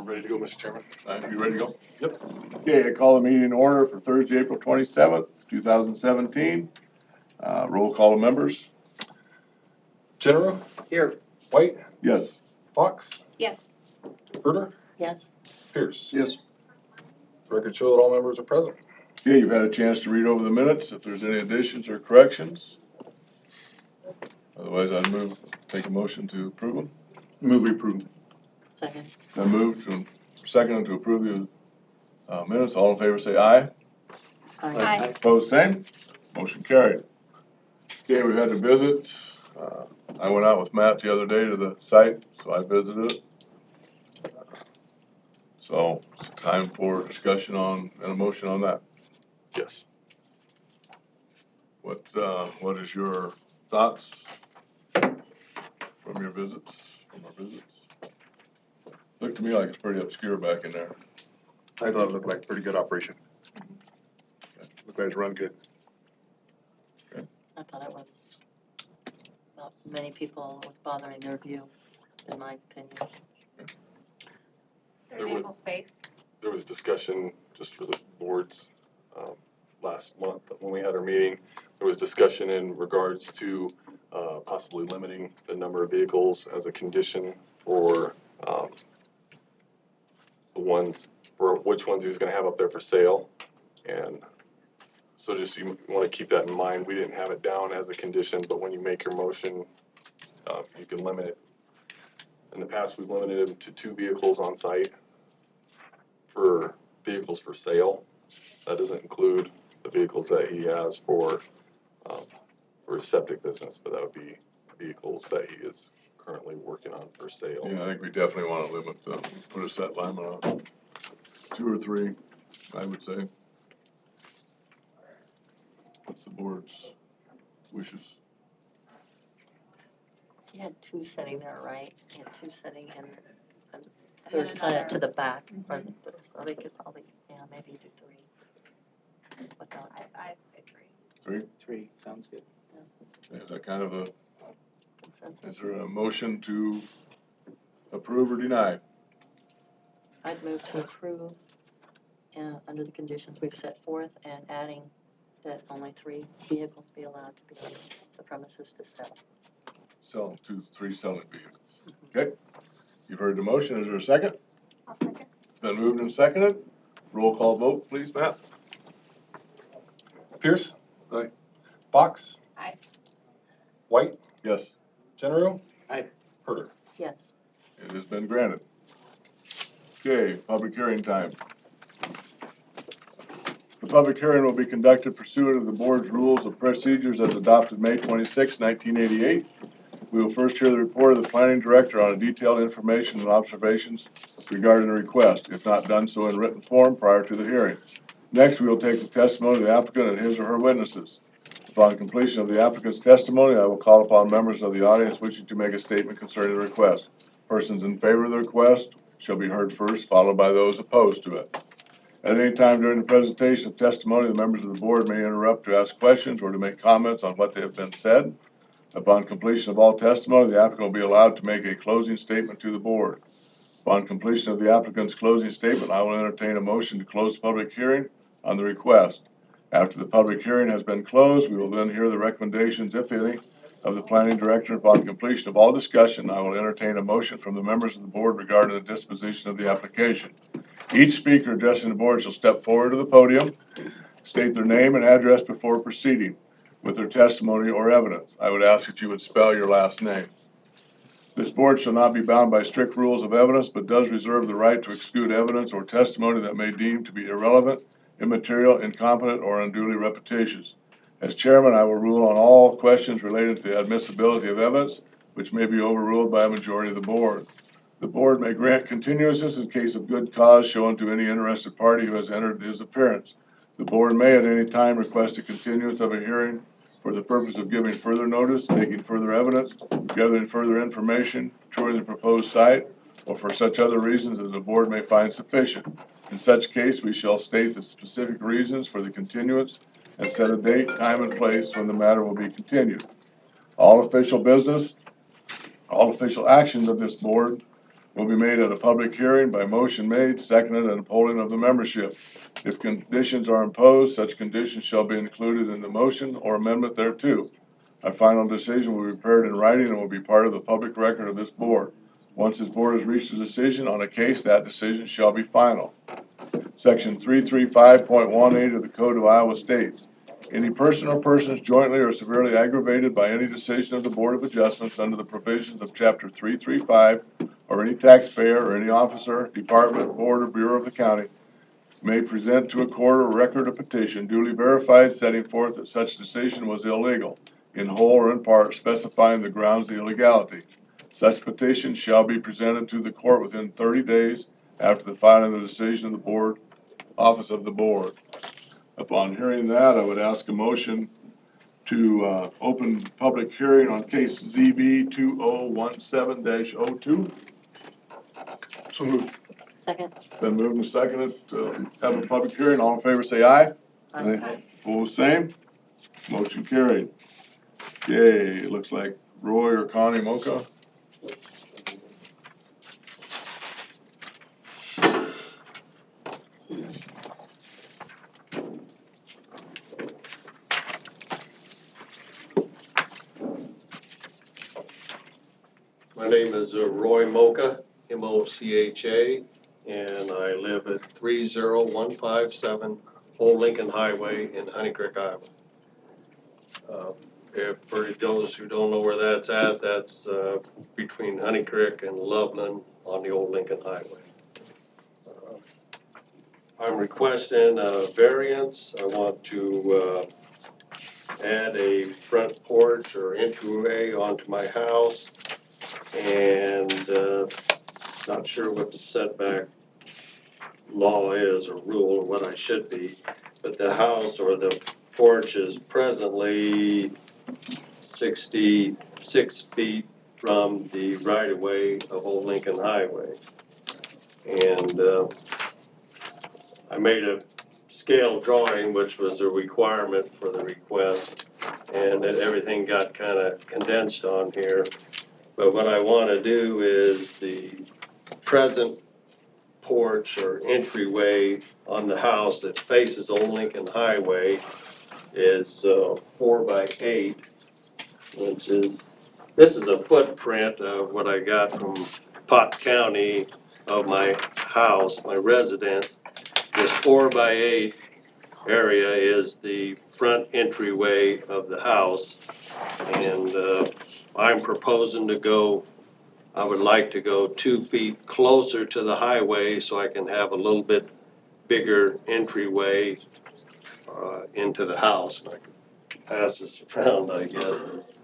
ready to go, Mr. Chairman. You ready to go? Yep. Okay, I call the meeting in order for Thursday, April 27th, 2017. Roll call of members. General? Here. White? Yes. Fox? Yes. Herder? Yes. Pierce? Yes. Record show that all members are present. Okay, you've had a chance to read over the minutes. If there's any additions or corrections. Otherwise, I'd take a motion to approve them. Move we approve. Second. Then move to second to approve the minutes. All in favor say aye. Aye. Opposed, same. Motion carried. Okay, we had to visit. I went out with Matt the other day to the site, so I visited it. So it's time for discussion on and a motion on that. Yes. What is your thoughts from your visits, from our visits? Looked to me like it's pretty obscure back in there. I thought it looked like a pretty good operation. Looked like it's run good. I thought it was, well, many people was bothering their view, in my opinion. There's ample space. There was discussion, just for the boards, last month when we had our meeting. There was discussion in regards to possibly limiting the number of vehicles as a condition for which ones he was going to have up there for sale. And so just you want to keep that in mind. We didn't have it down as a condition, but when you make your motion, you can limit it. In the past, we've limited it to 2 vehicles on site for vehicles for sale. That doesn't include the vehicles that he has for his septic business, but that would be vehicles that he is currently working on for sale. Yeah, I think we definitely want to limit put a set limit on 2 or 3, I would say. What's the board's wishes? You had 2 sitting there, right? You had 2 sitting and And third then kind of another- to the back, or the third, so they could probably, maybe do 3. Without, I'd say 3. 3? 3, sounds good. Is that kind of consensus. is there a motion to approve or deny? I'd move to approve, under the conditions we've set forth, and adding that only 3 vehicles be allowed to be on the premises to sell. Sell 2, 3 selling vehicles. Okay, you've heard the motion. Is there a second? I'll second. It's been moved and seconded. Roll call vote, please, Matt. Pierce? Aye. Fox? Aye. White? Yes, General? Aye. Herder? Yes. it has been granted. Okay, public hearing time. The public hearing will be conducted pursuant to the board's rules of procedures as adopted May 26, 1988. We will first hear the report of the planning director on detailed information and observations regarding the request, if not done so in written form prior to the hearing. Next, we will take the testimony of the applicant and his or her witnesses. Upon completion of the applicant's testimony, I will call upon members of the audience wishing to make a statement concerning the request. Persons in favor of the request shall be heard first, followed by those opposed to it. At any time during the presentation of testimony, the members of the board may interrupt to ask questions or to make comments on what they have been said. Upon completion of all testimony, the applicant will be allowed to make a closing statement to the board. Upon completion of the applicant's closing statement, I will entertain a motion to close the public hearing on the request. After the public hearing has been closed, we will then hear the recommendations, if any, of the planning director. Upon completion of all discussion, I will entertain a motion from the members of the board regarding the disposition of the application. Each speaker addressing the board shall step forward to the podium, state their name and address before proceeding with their testimony or evidence. I would ask that you would spell your last name. This board shall not be bound by strict rules of evidence, but does reserve the right to exclude evidence or testimony that may deem to be irrelevant, immaterial, incompetent, or unduly repetitious. As chairman, I will rule on all questions related to the admissibility of evidence, which may be overruled by a majority of the board. The board may grant continuances in case of good cause shown to any interested party who has entered his appearance. The board may at any time request a continuance of a hearing for the purpose of giving further notice, taking further evidence, gathering further information, touring the proposed site, or for such other reasons as the board may find sufficient. In such case, we shall state the specific reasons for the continuance and set a date, time, and place when the matter will be continued. All official actions of this board will be made at a public hearing by motion made, seconded, and polling of the membership. If conditions are imposed, such conditions shall be included in the motion or amendment thereto. A final decision will be prepared in writing and will be part of the public record of this board. Once this board has reached a decision on a case, that decision shall be final. Section 335.18 of the Code of Iowa states, any person or persons jointly or severely aggravated by any decision of the Board of Adjustments under the provisions of Chapter 335, or any taxpayer or any officer, department, board, or bureau of the county, may present to a court or record a petition duly verified setting forth that such decision was illegal, in whole or in part specifying the grounds of the illegality. Such petition shall be presented to the court within 30 days after the filing of the decision of the board, office of the board. Upon hearing that, I would ask a motion to open public hearing on case ZB 2017-02. So moved. Second. Been moved and seconded to have a public hearing. All in favor say aye. Aye. Opposed, same. Motion carried. Okay, it looks like Roy or Connie Mocha. My name is Roy Mocha, M-O-C-H-A, and I live at 30157 Old Lincoln Highway in Honey Creek, Iowa. For those who don't know where that's at, that's between Honey Creek and Loveland on the Old Lincoln Highway. I'm requesting a variance. I want to add a front porch or entryway onto my house. And not sure what the setback law is or rule or what I should be, but the house or the porch is presently 66 feet from the right-of-way of Old Lincoln Highway. And I made a scale drawing, which was a requirement for the request, and everything got kind of condensed on here. But what I want to do is the present porch or entryway on the house that faces Old Lincoln Highway is 4 by 8, which is, this is a footprint of what I got from Pottawattamie of my house, my residence. This 4 by 8 area is the front entryway of the house, and I'm proposing to go, I would like to go 2 feet closer to the highway so I can have a little bit bigger entryway into the house. And I can pass this around, I guess.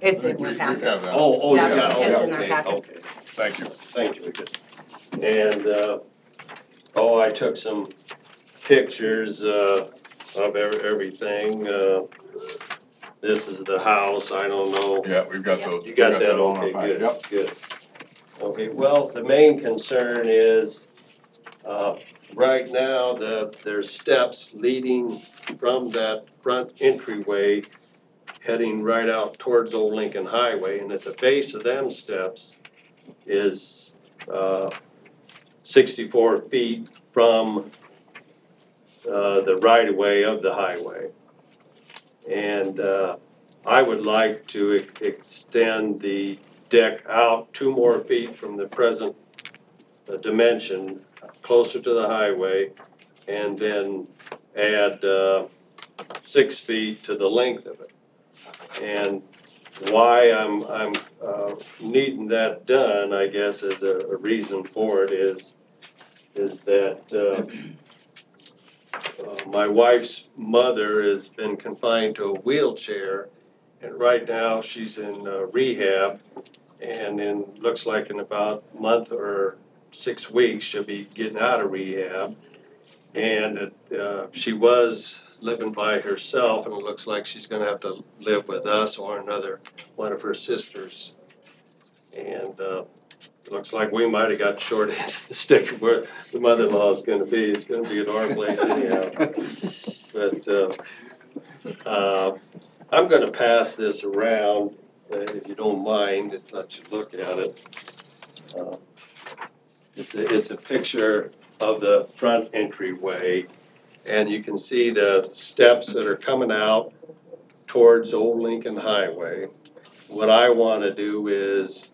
It's in your We packet. have that. Oh, Yeah, yeah, it's in our okay, packets. okay. Thank you. Thank you, Lucas. And, I took some pictures of everything. This is the house, I don't know. Yeah, we've got Yep. those. You got We've that, on our okay, packet. good, Yep. good. Okay, well, the main concern is, right now, there's steps leading from that front entryway heading right out towards Old Lincoln Highway, and at the base of them steps is 64 feet from the right-of-way of the highway. And I would like to extend the deck out 2 more feet from the present dimension, closer to the highway, and then add 6 feet to the length of it. And why I'm needing that done, I guess, is a reason for it is that my wife's mother has been confined to a wheelchair, and right now she's in rehab, and looks like in about a month or 6 weeks she'll be getting out of rehab. And she was living by herself, and it looks like she's going to have to live with us or another one of her sisters. And it looks like we might have got short end of the stick of where the mother-in-law is going to be. It's going to be at our place anyhow. But I'm going to pass this around, if you don't mind, and let you look at it. It's a picture of the front entryway, and you can see the steps that are coming out towards Old Lincoln Highway. What I want to do is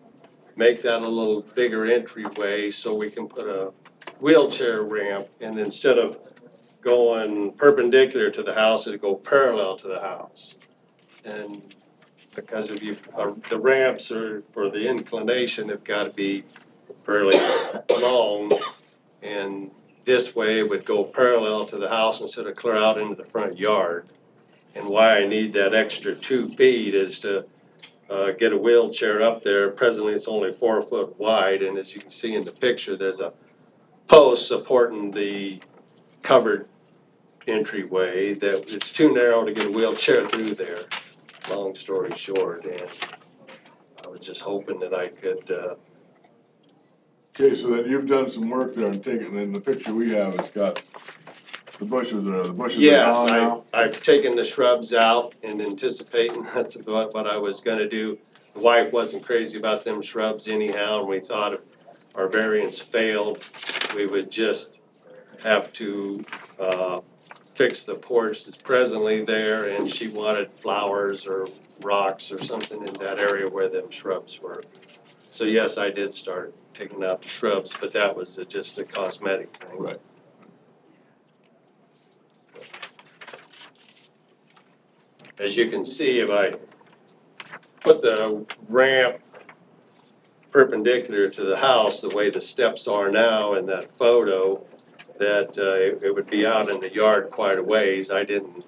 make that a little bigger entryway so we can put a wheelchair ramp, and instead of going perpendicular to the house, it'd go parallel to the house. And because if you, the ramps are, for the inclination, have got to be fairly long, and this way it would go parallel to the house instead of clear out into the front yard. And why I need that extra 2 feet is to get a wheelchair up there. Presently, it's only 4 foot wide, and as you can see in the picture, there's a post supporting the covered entryway that it's too narrow to get a wheelchair through there, long story short, and I was just hoping that I could, Okay, so then you've done some work there and taken, and the picture we have, it's got the bushes are yes, gone now? I've taken the shrubs out in anticipating that's what I was gonna do. The wife wasn't crazy about them shrubs anyhow, and we thought if our variance failed, we would just have to, fix the porch that's presently there, and she wanted flowers or rocks or something in that area where them shrubs were. So yes, I did start taking out the shrubs, but that was just a cosmetic thing. Right. As you can see, if I put the ramp perpendicular to the house, the way the steps are now in that photo, that it would be out in the yard quite a ways. I didn't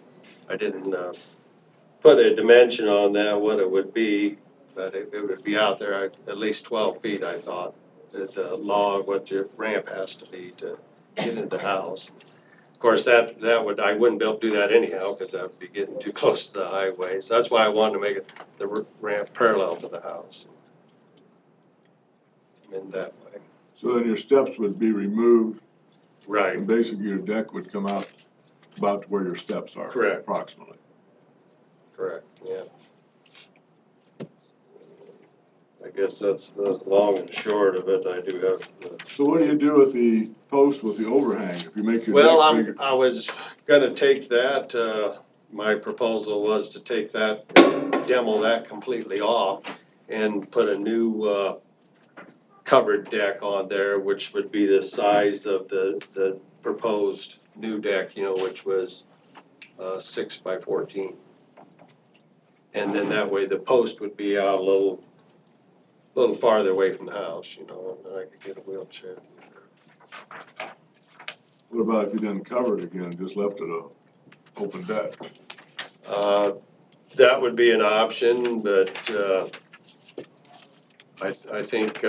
put a dimension on that, what it would be, but it would be out there at least 12 feet, I thought. The log, what your ramp has to be to get into the house. Of course, that would, I wouldn't be able to do that anyhow, because that would be getting too close to the highway. So that's why I wanted to make it, the ramp parallel to the house. In that way. So then your steps would be removed, Right, and basically your deck would come out about to where your steps are. Correct. Approximately. correct, yeah. I guess that's the long and short of it. I do have the. So what do you do with the post with the overhang, if you make your Well, deck bigger? I was gonna take that, my proposal was to take that, demo that completely off and put a new, covered deck on there, which would be the size of the proposed new deck, which was, 6 by 14. And then that way the post would be out a little farther away from the house, and then I could get a wheelchair. What about if you didn't cover it again, just left it a open deck? That would be an option, but, I think,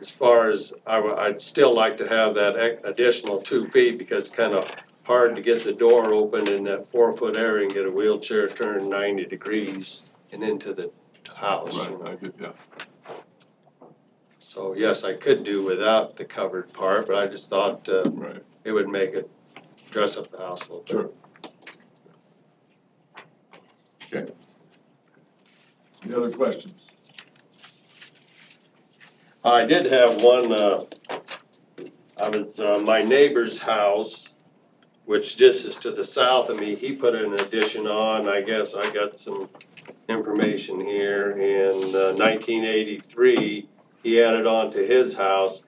as far as, I'd still like to have that additional 2 feet, because it's kind of hard to get the door open in that 4-foot area and get a wheelchair turned 90 degrees and into the house. Right, I did, yeah. So yes, I could do without the covered part, but I just thought, Right, it would make it, dress up the house a little bit. sure. Okay. Any other questions? I did have one, I was, my neighbor's house, which just is to the south of me, he put an addition on. I guess I got some information here. In 1983, he added on to his house,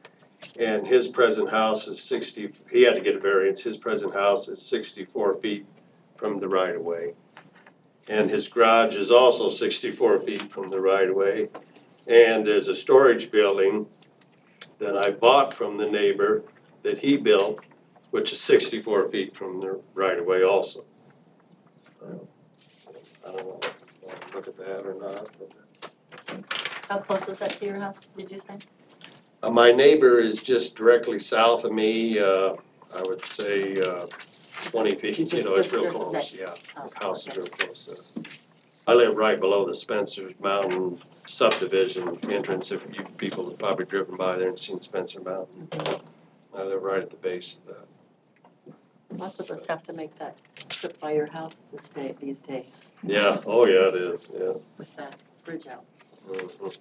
and his present house is 60, he had to get a variance. His present house is 64 feet from the right-of-way. And his garage is also 64 feet from the right-of-way. And there's a storage building that I bought from the neighbor that he built, which is 64 feet from the right-of-way also. I don't know if you want to look at that or not. How close is that to your house, did you say? My neighbor is just directly south of me, I would say 20 feet, it's Just real close, next. yeah. Oh, The house is okay. real close. I live right below the Spencer Mountain subdivision entrance. If you people have probably driven by there and seen Spencer Mountain. I live right at the base of that. Lots of us have to make that trip by your house these days Yeah, oh yeah, it is, yeah. with that bridge out. Mhm.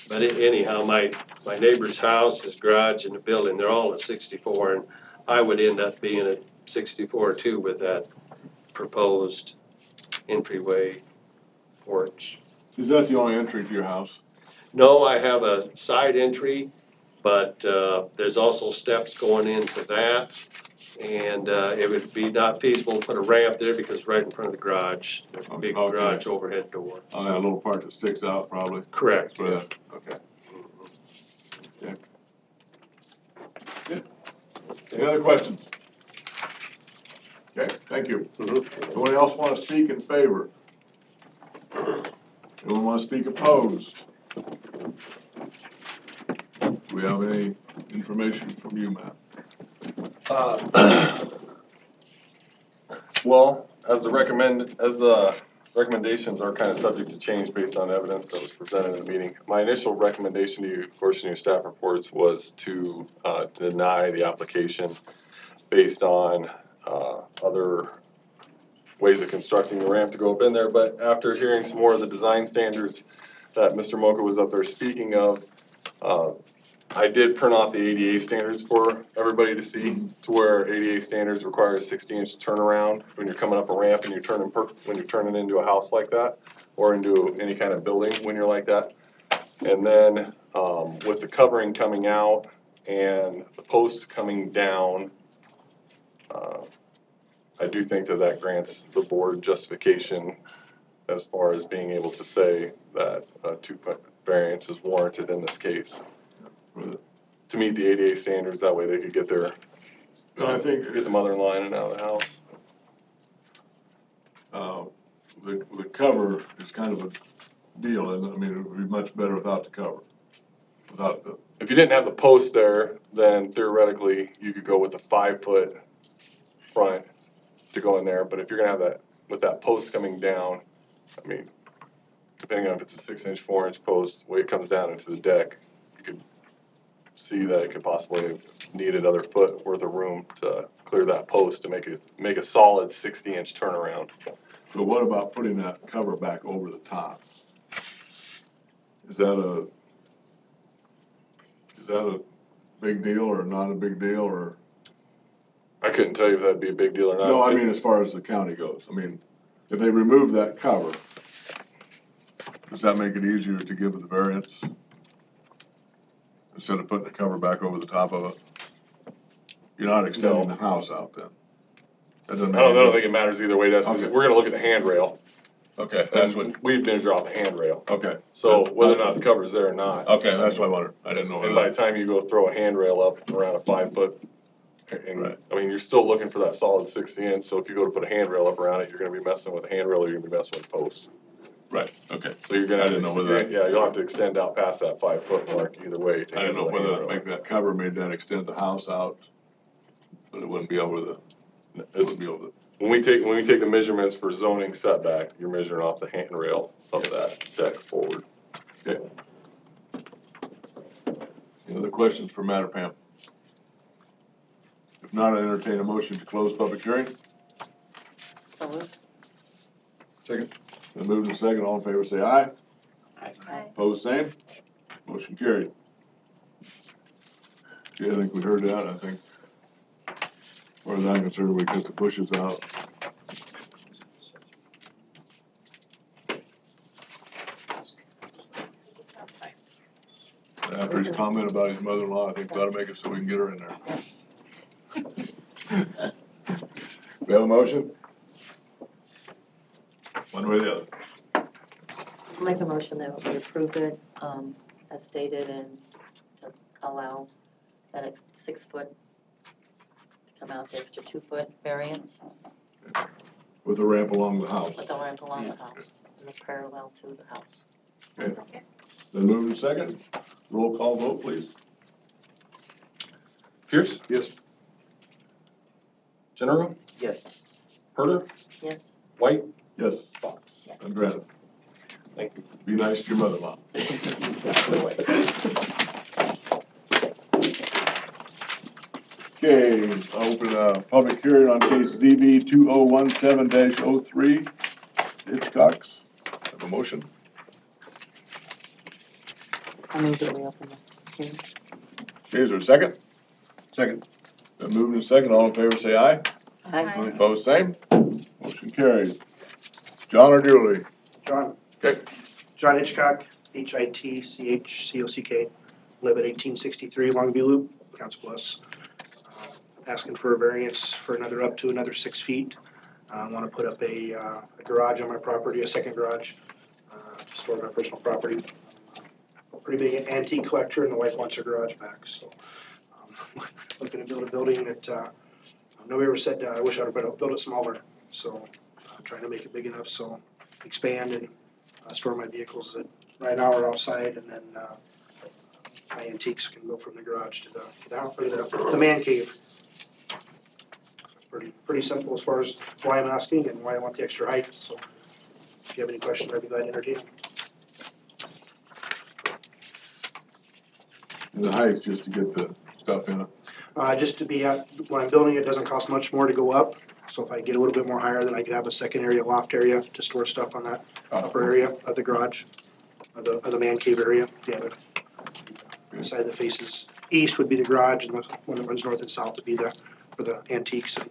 But anyhow, my neighbor's house, his garage, and the building, they're all at 64, and I would end up being at 64 too with that proposed entryway porch. Is that the only entry to your house? No, I have a side entry, but there's also steps going into that. And it would be not feasible to put a ramp there because right in front of the garage, there's a big Okay. garage overhead door. On that little part that sticks out, probably? Correct. For that, okay. Okay. Good. Any other questions? Okay, thank you. Anyone else want to speak in favor? Anyone want to speak opposed? Do we have any information from you, Matt? Well, as the recommendations are kind of subject to change based on evidence that was presented in the meeting, my initial recommendation to you, of course, in your staff reports, was to deny the application based on other ways of constructing the ramp to go up in there. But after hearing some more of the design standards that Mr. Mocha was up there speaking of, I did print off the ADA standards for everybody to see, to where ADA standards require a 60-inch turnaround when you're coming up a ramp and you're when you're turning into a house like that, or into any kind of building when you're like that. And then with the covering coming out and the post coming down, I do think that that grants the board justification as far as being able to say that a 2-foot variance is warranted in this case. To meet the ADA standards, that way they could get their, And I think get the mother-in-law in and out of the house. the cover is kind of a deal, and I mean, it would be much better without the cover. Without the, If you didn't have the post there, then theoretically, you could go with a 5-foot front to go in there, but if you're gonna have that, with that post coming down, I mean, depending on if it's a 6-inch, 4-inch post, the way it comes down into the deck, you could see that it could possibly have needed another foot worth of room to clear that post to make a solid 60-inch turnaround. so what about putting that cover back over the top? Is that a big deal or not a big deal, or? I couldn't tell you if that'd be a big deal or not. No, I mean, as far as the county goes, I mean, if they remove that cover, does that make it easier to give the variance? Instead of putting the cover back over the top of it? You're not extending No. the house out then? That doesn't I make don't any think it matters either way, that's, because Okay. we're gonna look at the handrail, Okay, that's what, and we measure off the handrail. okay. So whether or not the cover's there or not. Okay, that's what I wondered, I didn't know And by that. the time you go throw a handrail up around a 5-foot, and, Right. I mean, you're still looking for that solid 60-inch, so if you go to put a handrail up around it, you're gonna be messing with a handrail, or you're gonna be messing with a post. Right, okay. So you're gonna I have didn't to, know whether that- yeah, you'll have to extend out past that 5-foot mark either way to I didn't know handle the whether handrail. make that cover made that extend the house out, but it wouldn't be over the, it It's, wouldn't be over the. when we take the measurements for zoning setback, you're measuring off the handrail of that deck forward. Okay. Any other questions for Matt or Pam? If not, I entertain a motion to close public hearing. So moved. Second. Then moved and second, all in favor say aye. Aye. Opposed, same. Motion carried. Okay, I think we heard that, I think. As far as I'm concerned, we cut the bushes out. After his comment about his mother-in-law, I think we ought to make it so we can get her in there. We have a motion? One way or the other. I'll make a motion that we approve it, as stated, and to allow that 6-foot to come out, the extra 2-foot variance With a ramp along the house. with the ramp along the house, and it's parallel to the house. Okay. Then moved and second. Roll call vote, please. Pierce? Yes. General? Yes. Herder? Yes? White? Yes, Fox? Yes. and granted. Thank you. Be nice to your mother-in-law. Okay, I'll open a public hearing on case ZB 2017-03, Hitchcock's. Have a motion? I move that we open the hearing. Okay, is there a second? Second. Been moved and second, all in favor say aye. Aye. Opposed, same. Motion carried. John or Julie? John. Okay. John Hitchcock, Hitchcock, live at 1863 Longview Loop, Council Bluffs. Asking for a variance for up to another 6 feet. I want to put up a garage on my property, a second garage, to store my personal property. Pretty big antique collector, and the wife wants her garage back, so looking to build a building that nobody ever said I wish I would have built it smaller. So trying to make it big enough so expand and store my vehicles that right now are outside, and then my antiques can go from the garage to the man cave. So it's pretty simple as far as why I'm asking and why I want the extra height. So if you have any questions, I'd be glad to entertain. And the height's just to get the stuff in it. Just to be when I'm building it, doesn't cost much more to go up. So if I get a little bit more higher, then I could have a second area, loft area to store stuff on that upper area of the garage, of the man cave area. Yeah, the side that faces east would be the garage, and the one that runs north and south would be for the antiques. And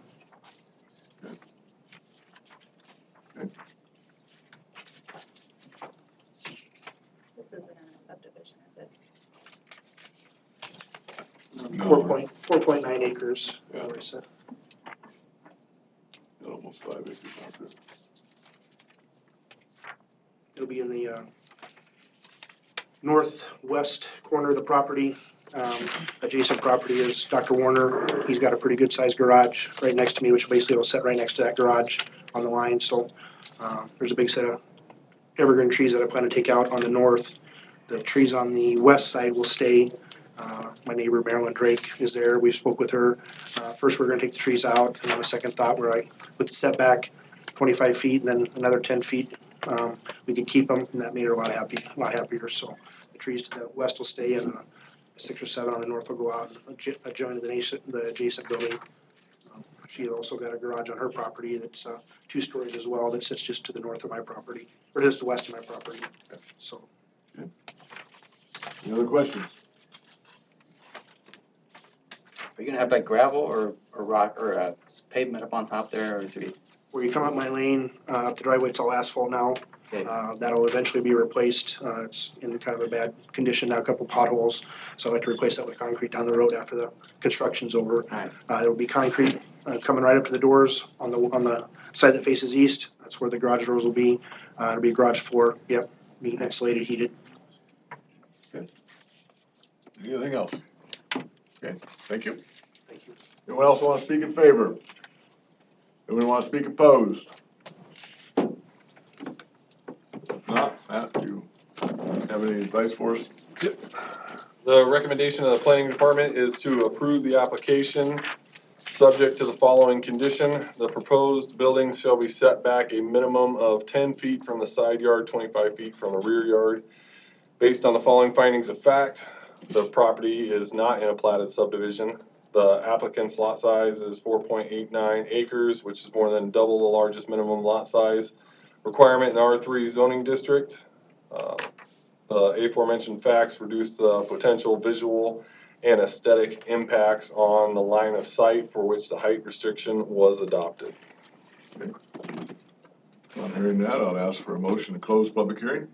This isn't in a subdivision, is it? No. 4.9 acres. Yeah. Is what I said. Almost 5 acres out there. It'll be in the northwest corner of the property. Adjacent property is Dr. Warner. He's got a pretty good sized garage right next to me, which basically will sit right next to that garage on the line. So there's a big set of evergreen trees that I plan to take out on the north. The trees on the west side will stay. My neighbor Marilyn Drake is there. We spoke with her. First, we're going to take the trees out, and then a second thought where I put the setback 25 feet and then another 10 feet. We could keep them, and that made her a lot happier. So the trees to the west will stay, and 6 or 7 on the north will go out and adjoin the adjacent building. She also got a garage on her property that's 2 stories as well that sits just to the north of my property, or just to the west of my property. So. Any other questions? Are you gonna have like gravel or rock or pavement up on top there, or is it? Where you come up my lane, up the driveway, it's all asphalt now. Okay. That'll eventually be replaced. It's in kind of a bad condition now, a couple potholes. So I have to replace that with concrete down the road after the construction's over. Alright. It'll be concrete coming right up to the doors on the side that faces east. That's where the garage doors will be. It'll be garage floor, yep, be insulated, heated. Anything else? Okay, thank you. Thank you. Anyone else want to speak in favor? Anyone want to speak opposed? If not, Matt, do you have any advice for us? The recommendation of the planning department is to approve the application, subject to the following condition. The proposed buildings shall be set back a minimum of 10 feet from the side yard, 25 feet from the rear yard. Based on the following findings of fact, the property is not in a platted subdivision. The applicant's lot size is 4.89 acres, which is more than double the largest minimum lot size requirement in the R3 zoning district. The aforementioned facts reduce the potential visual and aesthetic impacts on the line of sight for which the height restriction was adopted. On hearing that, I'll ask for a motion to close public hearing.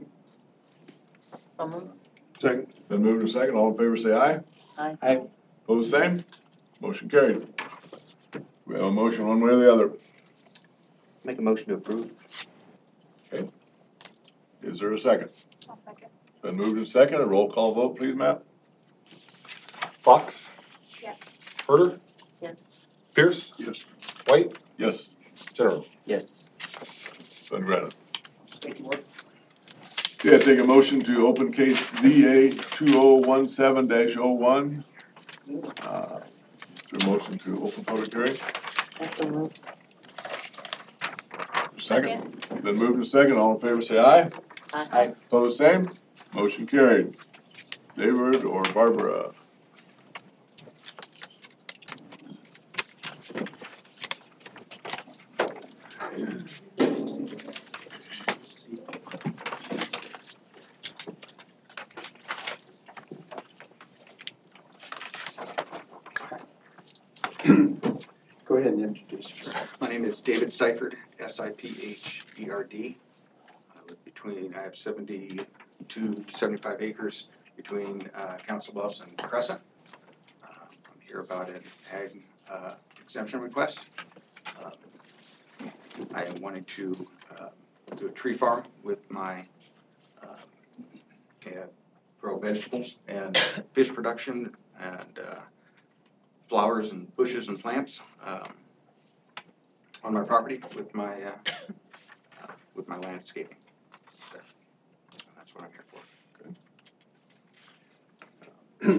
So moved. Second. Then move to second, all in favor say aye. Aye. Opposed, same. Motion carried. We have a motion one way or the other. Make a motion to approve. Is there a second? I'll second. Then moved and second, a roll call vote, please, Matt? Fox, Yes. Herder, Yes. Pierce, Yes. White, Yes, General. Yes. been granted. Thank you, Mark. Okay, I take a motion to open case ZA 2017-01. Is there a motion to open public hearing? Also moved. Second. Then moved and second, all in favor say aye. Aye. Opposed, same. Motion carried. David or Barbara? Go ahead and introduce yourself. My name is David Seifert, Sipherd. I have 72 to 75 acres between Council Bluffs and Crescent. I'm here about an ag exemption request. I am wanting to do a tree farm with my grow vegetables and fish production and flowers and bushes and plants on my property with my landscaping. So, that's what I'm here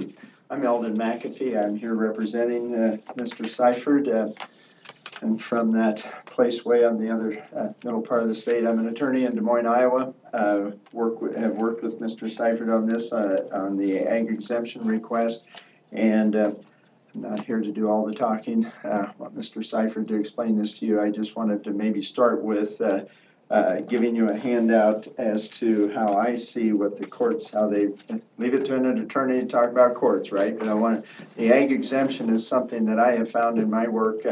for. I'm Eldon McAfee. I'm here representing Mr. Seifert. I'm from that place way on the other middle part of the state. I'm an attorney in Des Moines, Iowa. Have worked with Mr. Seifert on this, on the ag exemption request. And I'm not here to do all the talking. I want Mr. Seifert to explain this to you. I just wanted to maybe start with giving you a handout as to how I see what the courts, how they leave it to an attorney to talk about courts, right? But the ag exemption is something that I have found in my work.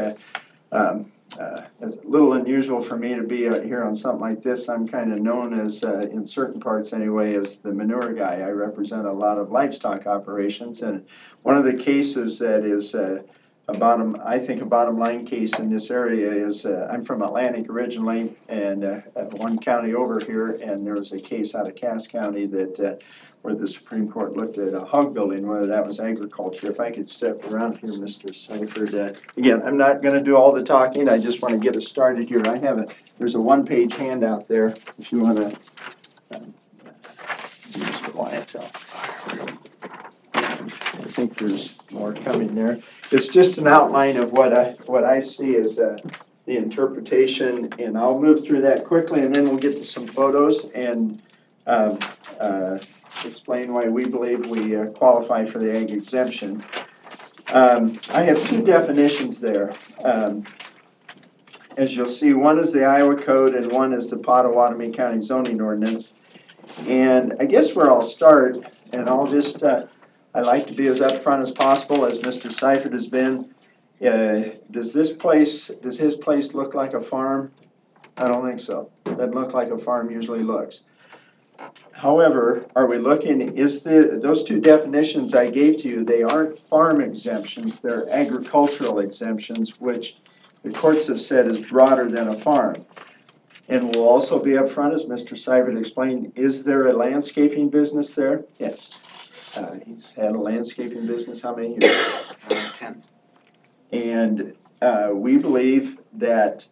It's a little unusual for me to be here on something like this. I'm kind of known as, in certain parts anyway, as the manure guy. I represent a lot of livestock operations, and one of the cases that is I think a bottom line case in this area is, I'm from Atlantic originally, and one county over here, and there was a case out of Cass County that where the Supreme Court looked at a hog building, whether that was agriculture. If I could step around here, Mr. Seifert. Again, I'm not going to do all the talking. I just want to get us started here. There's a one-page handout there if you want to. Mr. Wyatt. I think there's more coming there. It's just an outline of what I see as the interpretation, and I'll move through that quickly, and then we'll get to some photos and explain why we believe we qualify for the ag exemption. I have two definitions there. As you'll see, one is the Iowa Code and one is the Pottawattamie County Zoning Ordinance. And I guess where I'll start, and I'll just, I like to be as upfront as possible, as Mr. Seifert has been. Does his place look like a farm? I don't think so. Doesn't look like a farm usually looks. However, are we looking, those two definitions I gave to you, they aren't farm exemptions, they're agricultural exemptions, which the courts have said is broader than a farm. And we'll also be upfront, as Mr. Seifert explained, is there a landscaping business there? Yes. He's had a landscaping business how many years? 10. And we believe that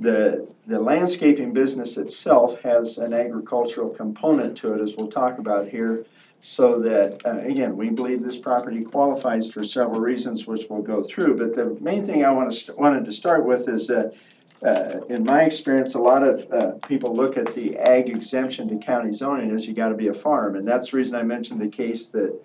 the landscaping business itself has an agricultural component to it, as we'll talk about here, so that, again, we believe this property qualifies for several reasons, which we'll go through. But the main thing I wanted to start with is that, in my experience, a lot of people look at the ag exemption to county zoning as you got to be a farm. And that's the reason I mentioned the case that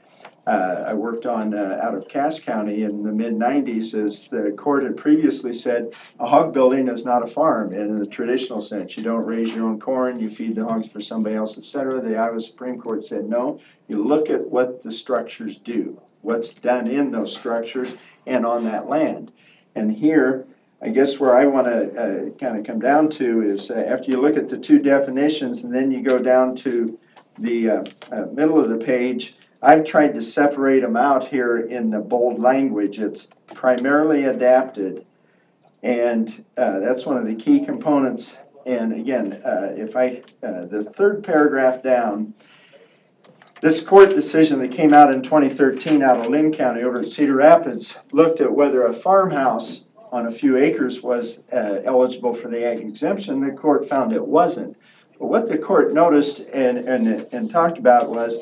I worked on out of Cass County in the mid-90s, is the court had previously said a hog building is not a farm in the traditional sense. You don't raise your own corn, you feed the hogs for somebody else, etc. The Iowa Supreme Court said no. You look at what the structures do, what's done in those structures and on that land. And here, I guess where I want to kind of come down to is after you look at the two definitions and then you go down to the middle of the page, I've tried to separate them out here in the bold language. It's primarily adapted, and that's one of the key components. And again, the third paragraph down, this court decision that came out in 2013 out of Lynn County over at Cedar Rapids looked at whether a farmhouse on a few acres was eligible for the ag exemption. The court found it wasn't. But what the court noticed and talked about was,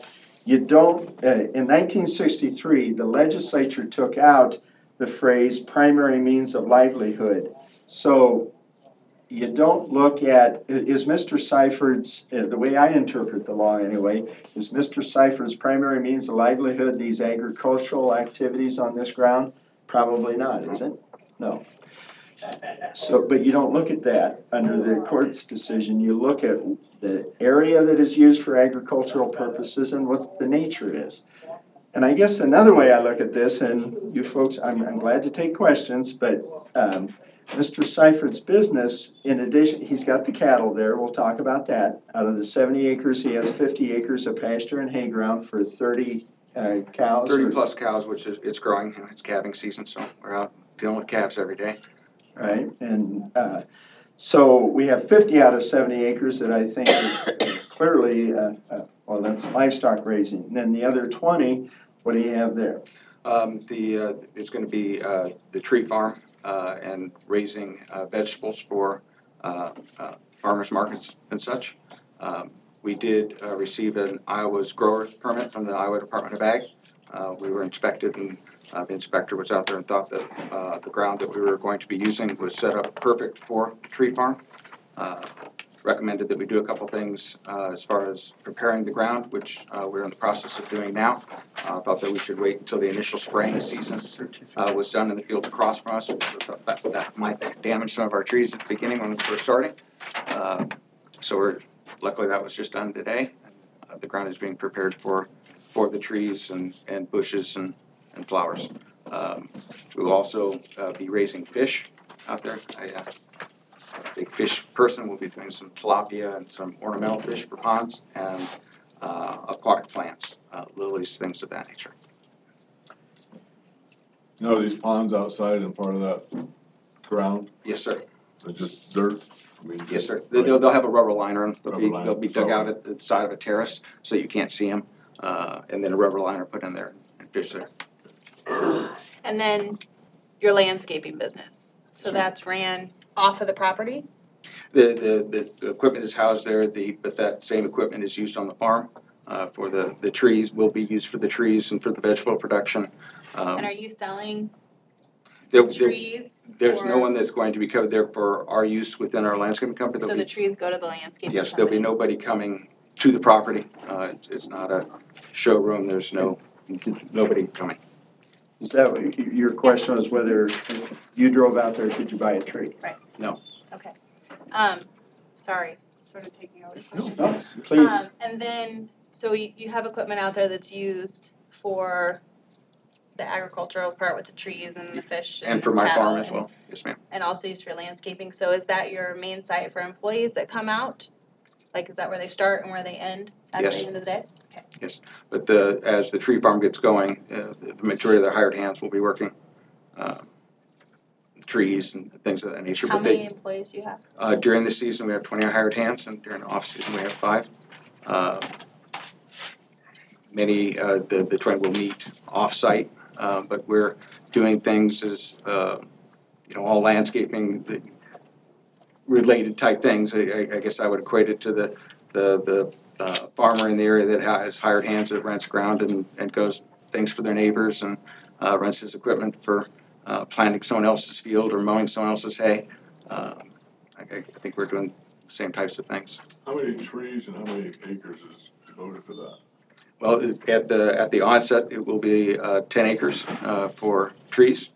you don't, in 1963, the legislature took out the phrase primary means of livelihood. So you don't look at, is Mr. Seifert's, the way I interpret the law anyway, is Mr. Seifert's primary means of livelihood these agricultural activities on this ground? Probably not, is it? No. So, but you don't look at that under the court's decision. You look at the area that is used for agricultural purposes and what the nature is. And I guess another way I look at this, and you folks, I'm glad to take questions, but Mr. Seiferd's business, in addition, he's got the cattle there, we'll talk about that. Out of the 70 acres, he has 50 acres of pasture and hay ground for 30 cows. 30-plus cows, which is, it's growing, and it's calving season, so we're out dealing with calves every day. Right, and so we have 50 out of 70 acres that I think is clearly, well, that's livestock raising. And then the other 20, what do you have there? It's going to be the tree farm and raising vegetables for farmers markets and such. We did receive an Iowa's grower's permit from the Iowa Department of Ag. We were inspected, and the inspector was out there and thought that the ground that we were going to be using was set up perfect for the tree farm. Recommended that we do a couple things as far as preparing the ground, which we're in the process of doing now. Thought that we should wait until the initial spraying season was done in the fields across from us. That might damage some of our trees at the beginning when we were starting. So luckily that was just done today. The ground is being prepared for the trees and bushes and flowers. We will also be raising fish out there. Big fish person will be doing some tilapia and some ornamental fish for ponds and aquatic plants, lilies, things of that nature. You know, these ponds outside and part of that ground, Yes, sir. they're just dirt? I mean, Yes, sir. like- They'll have a rubber liner and Rubber liner, they'll be dug so- out at the side of a terrace so you can't see them, and then a rubber liner put in there and fish there. And then your landscaping business. So that's ran off of the property? The equipment is housed there, but that same equipment is used on the farm for the trees, will be used for the trees and for the vegetable production. And are you selling There- trees? There's no or- one that's going to be covered there for our use within our landscaping company. So There'll the be- trees go to the landscaping Yes, there'll be company? nobody coming to the property. It's not a showroom, there's nobody coming. Is that what your question was, whether if you drove out there, could you buy a tree? No. Okay. Sorry, sort of taking over the question. No, please. And then, so you have equipment out there that's used for the agricultural part with the trees and the fish and And for my cattle farm as and- well. Yes, ma'am. And also used for landscaping. So is that your main site for employees that come out? Like, is that where they start and where they end at Yes. the end of the day? But as the tree farm gets going, the majority of the hired hands will be working trees and things of that nature. How But many employees do you have? during the season, we have 20 hired hands, and during the off-season, we have 5. Many, the 20 will meet off-site, but we're doing things as, all landscaping related type things. I guess I would equate it to the farmer in the area that has hired hands that rents ground and goes things for their neighbors and rents his equipment for planting someone else's field or mowing someone else's hay. I think we're doing the same types of things. How many trees and how many acres is devoted to that? Well, at the onset, it will be 10 acres for trees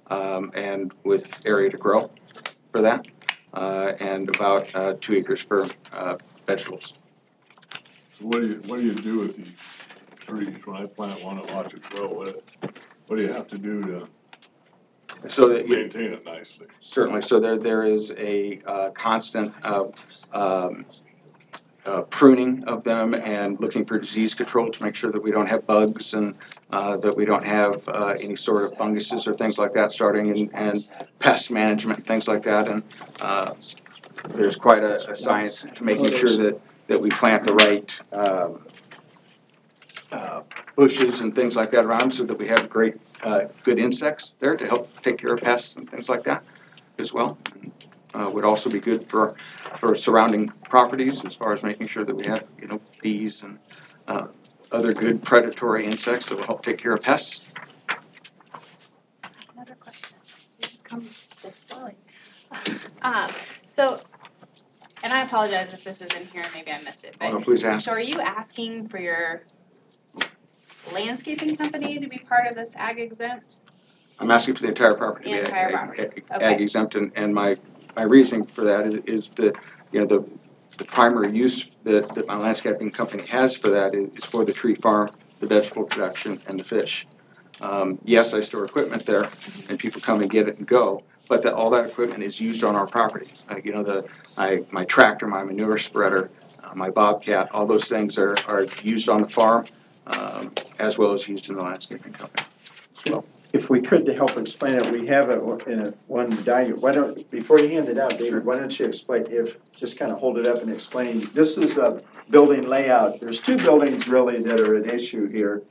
and with area to grow for that, and about 2 acres for vegetables. So what do you do with these trees? When I plant one and watch it grow, what do you have to do to So that maintain it nicely? certainly, so there is a constant pruning of them and looking for disease control to make sure that we don't have bugs and that we don't have any sort of funguses or things like that starting and pest management, things like that. And there's quite a science to making sure that we plant the right bushes and things like that around so that we have great, good insects there to help take care of pests and things like that as well. Would also be good for surrounding properties as far as making sure that we have, bees and other good predatory insects that will help take care of pests. Another question. You just come this slowly. So, and I apologize if this is in here, maybe I missed it, Oh, no, but, please ask. so are you asking for your landscaping company to be part of this ag exempt? I'm asking for the entire property. The entire property, okay. Ag exempt, and my reasoning for that is that, the primary use that my landscaping company has for that is for the tree farm the vegetable production, and the fish. Yes, I store equipment there, and people come and get it and go, but all that equipment is used on our property. You know, my tractor, my manure spreader, my Bobcat, all those things are used on the farm, as well as used in the landscaping company as well. If we could, to help explain it, we have it in one diagram. Why don't, before you hand it out, David, why don't you explain, just kind of hold it up and explain. This is a building layout. There's two buildings really that are an issue here,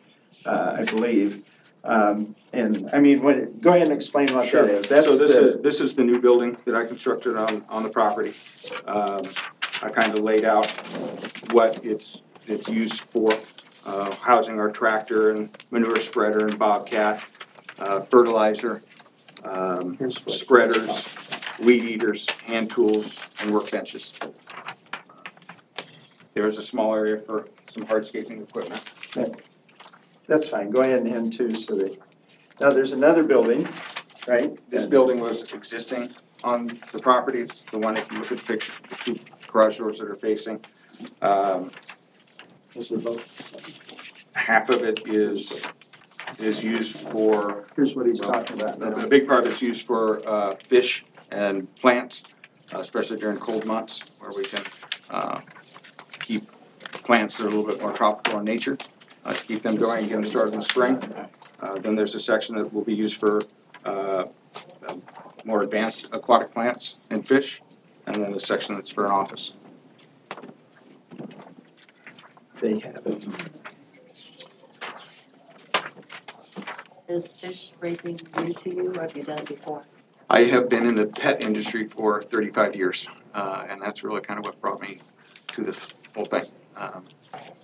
I believe. And, I mean, go ahead and explain what that is. So this is the new building that I constructed on the property. I kind of laid out what it's used for, housing our tractor and manure spreader and Bobcat, fertilizer, spreaders, weed eaters, hand tools, and workbenches. There's a small area for some hardscaping equipment. That's fine. Go ahead and hand two so that, now there's another building, right? This building was existing on the property, the one, if you look at the picture, the two garage doors that are facing. Half of it is used for. Here's what he's talking about. The big part is used for fish and plants, especially during cold months, where we can keep plants that are a little bit more tropical in nature, to keep them going and get them started in the spring. Then there's a section that will be used for more advanced aquatic plants and fish, and then a section that's for an office. They have it. Is fish raising new to you, or have you done it before? I have been in the pet industry for 35 years, and that's really kind of what brought me to this whole thing.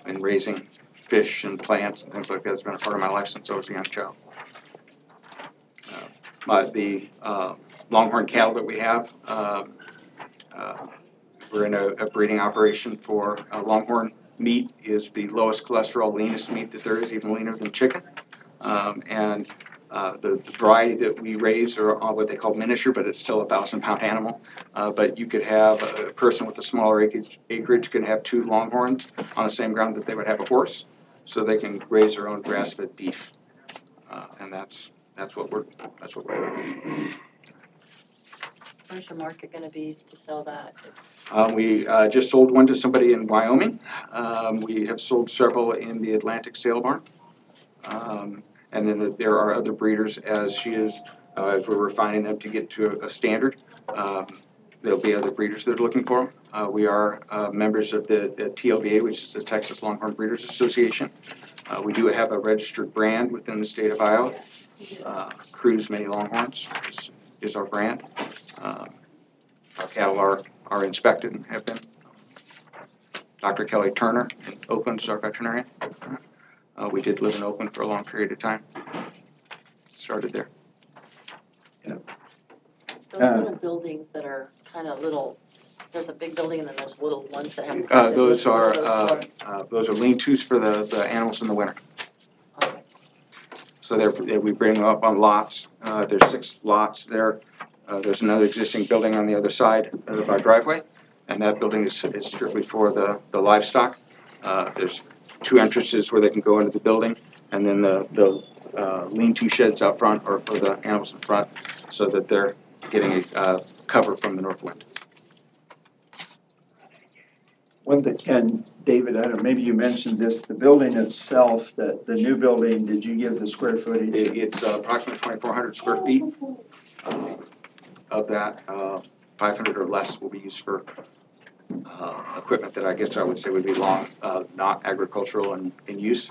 And raising fish and plants and things like that has been a part of my life since I was a young child. The longhorn cattle that we have, we're in a breeding operation for longhorn meat. Is the lowest cholesterol, leanest meat that there is, even leaner than chicken. And the variety that we raise are what they call miniature, but it's still a 1,000-pound animal. But you could have a person with a smaller acreage can have 2 longhorns on the same ground that they would have a horse, so they can raise their own grass-fed beef. And that's what we're doing. Where's your market gonna be to sell that? We just sold one to somebody in Wyoming. We have sold several in the Atlantic sale barn. And then there are other breeders as we're refining them to get to a standard. There'll be other breeders that are looking for them. We are members of the TLBA, which is the Texas Longhorn Breeders Association. We do have a registered brand within the state of Iowa. Cruise Mini Longhorns is our brand. Our cattle are inspected and have been. Dr. Kelly Turner in Oakland is our veterinarian. We did live in Oakland for a long period of time. Started there. Those little buildings that are kind of little, there's a big building and then there's little ones that have. Those are lean-tos for the animals in the winter. Okay. So we bring them up on lots. There's 6 lots there. There's another existing building on the other side of our driveway, and that building is strictly for the livestock. There's 2 entrances where they can go into the building, and then the lean-to sheds out front are for the animals in front, so that they're getting a cover from the north wind. One thing, and David, I don't know, maybe you mentioned this, the building itself, the new building, did you give the square footage? It's approximately 2,400 square feet. Of that, 500 or less will be used for equipment that I guess I would say would be not agricultural in use.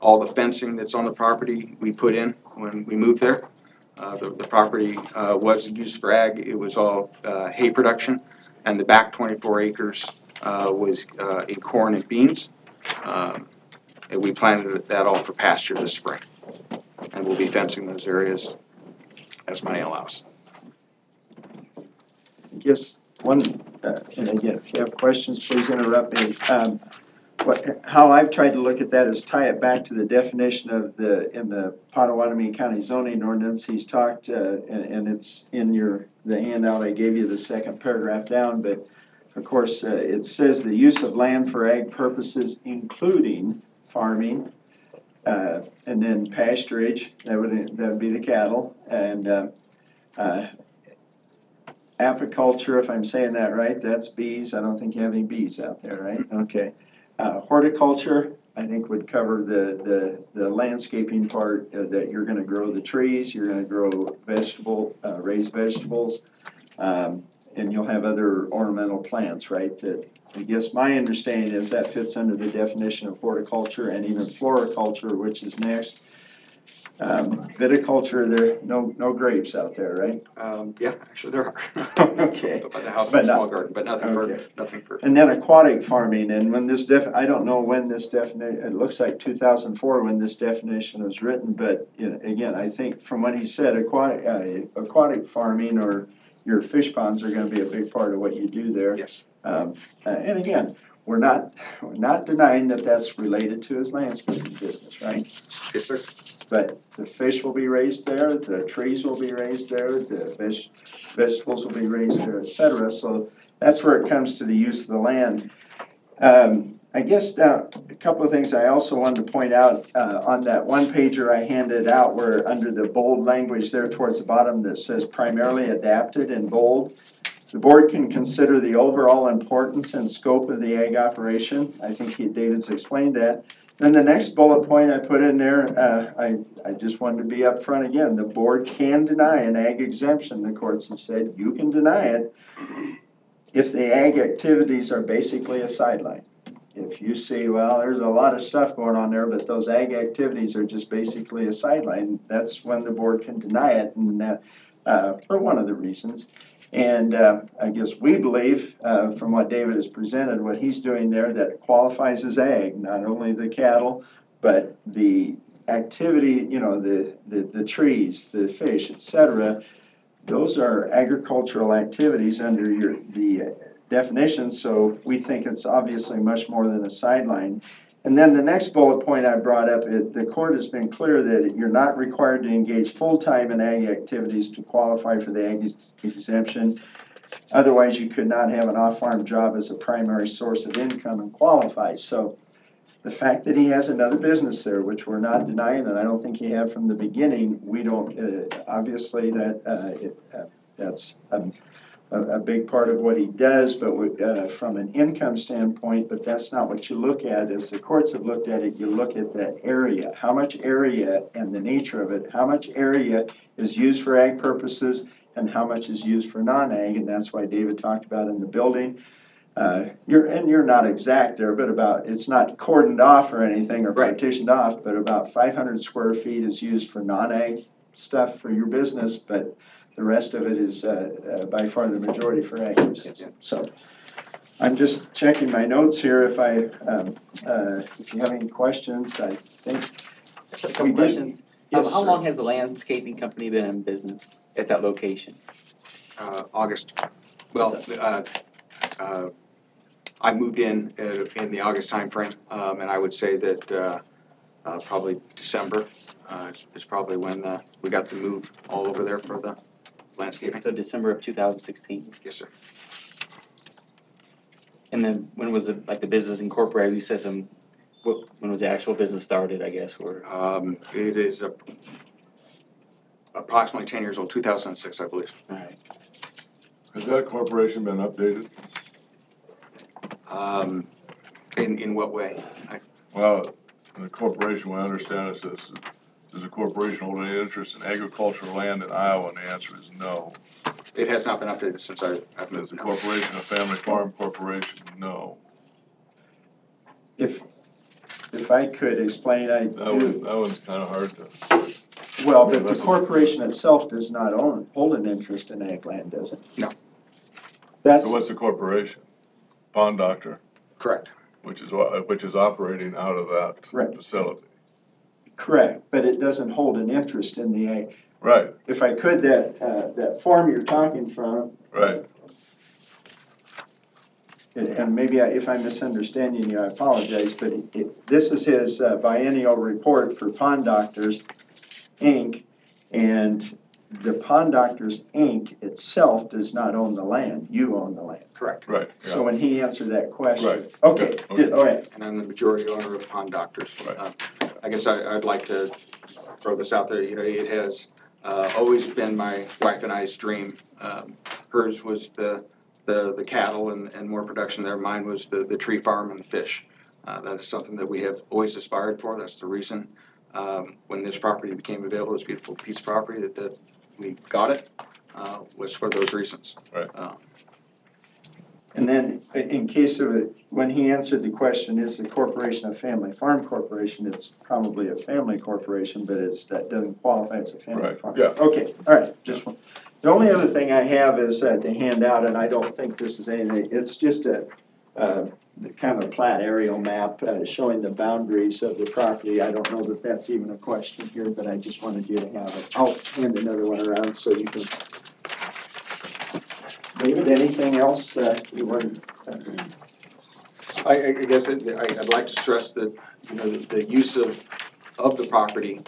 All the fencing that's on the property we put in when we moved there. The property was used for ag. It was all hay production, and the back 24 acres was in corn and beans. And we planted that all for pasture this spring, and we'll be fencing those areas as money allows. Just one, and again, if you have questions, please interrupt me. How I've tried to look at that is tie it back to the definition of in the Pottawattamie County zoning ordinance. He's talked, and it's in the handout I gave you, the second paragraph down, but of course, it says the use of land for ag purposes, including farming, and then pasturage, that would be the cattle, and apiculture, if I'm saying that right, that's bees. I don't think you have any bees out there, right? Okay. Horticulture, I think would cover the landscaping part, that you're gonna grow the trees, you're gonna grow raise vegetables, and you'll have other ornamental plants, right? That, I guess my understanding is that fits under the definition of horticulture and even floriculture, which is next. Viticulture, there, no grapes out there, right? Yeah, actually there are. Okay. By the house, But a small not- garden, but okay. nothing for. And then aquatic farming, and when this I don't know when this it looks like 2004 when this definition was written, but, you know, again, I think from what he said, aquatic farming or your fish ponds are gonna be a big part of what you do there. Yes. And again, we're not denying that that's related to his landscaping business, right? Yes, sir. But the fish will be raised there, the trees will be raised there, the vegetables will be raised there, et cetera. So that's where it comes to the use of the land. I guess now, a couple of things I also wanted to point out on that one pager I handed out, where under the bold language there towards the bottom that says primarily adapted in bold, the board can consider the overall importance and scope of the ag operation. I think David's explained that. Then the next bullet point I put in there, I just wanted to be upfront again. The board can deny an ag exemption. The courts have said you can deny it if the ag activities are basically a sideline. If you see, well, there's a lot of stuff going on there, but those ag activities are just basically a sideline, that's when the board can deny it, and that, for one of the reasons. And I guess we believe, from what David has presented, what he's doing there, that qualifies as ag, not only the cattle, but the activity, you know, the trees, the fish, et cetera. Those are agricultural activities under the definition, so we think it's obviously much more than a sideline. And then the next bullet point I brought up, the court has been clear that you're not required to engage full-time in ag activities to qualify for the ag exemption. Otherwise, you could not have an off-farm job as a primary source of income and qualify. So the fact that he has another business there, which we're not denying, and I don't think he had from the beginning, we don't, obviously that's a big part of what he does, but from an income standpoint, but that's not what you look at. As the courts have looked at it, you look at that area, how much area and the nature of it, how much area is used for ag purposes and how much is used for non-ag, and that's why David talked about in the building. You're not exact there, but it's not cordoned off or anything or partitioned off, but about 500 square feet is used for non-ag stuff for your business, but the rest of it is by far the majority for ag uses. So I'm just checking my notes here. If you have any questions, I think Just a couple questions. Yes, How sir. long has the landscaping company been in business at that location? August. Well, I moved in the August timeframe, and I would say that probably December is probably when we got the move all over there for the landscaping. So December of 2016. Yes, sir. And then when was the business incorporated? You said when was the actual business started, I guess, or? It is approximately 10 years old, 2006, I believe. All right. Has that corporation been updated? In what way? Well, the corporation, we understand it says, does the corporation hold any interest in agricultural land in Iowa? And the answer is no. It has not been updated since I've Is moved. the No. corporation a family farm corporation? No. If I could explain, That one's kind of hard to. well, but the corporation itself does not hold an interest in ag land, does it? No. That's, So what's the corporation? Pond Doctor, Correct. which is operating out of that Right. facility. correct, but it doesn't hold an interest in the ag. Right, If I could, that form you're talking from, right. and maybe if I'm misunderstanding you, I apologize, but this is his biennial report for Pond Doctors, Inc., and the Pond Doctors Inc. itself does not own the land, you own the land. Correct. Right, So yeah, when he answered that question. Right. Okay, Yeah, good, all right. And I'm the majority owner of Pond Doctors. Right. I guess I'd like to throw this out there, you know, it has always been my wife and I's dream. Hers was the cattle and more production there. Mine was the tree farm and the fish. That is something that we have always aspired for. That's the reason when this property became available, this beautiful piece of property that we got it, was for those reasons. Right. And then, in case of it, when he answered the question, is the corporation a family farm corporation? It's probably a family corporation, but that doesn't qualify as a family Right, farm. yeah. Okay, all right, just one. The only other thing I have is to hand out, and I don't think this is anything, it's just a kind of a plat aerial map showing the boundaries of the property. I don't know that that's even a question here, but I just wanted you to have it. I'll hand another one around so you can. David, anything else you want? I guess I'd like to stress that, you know, the use of the property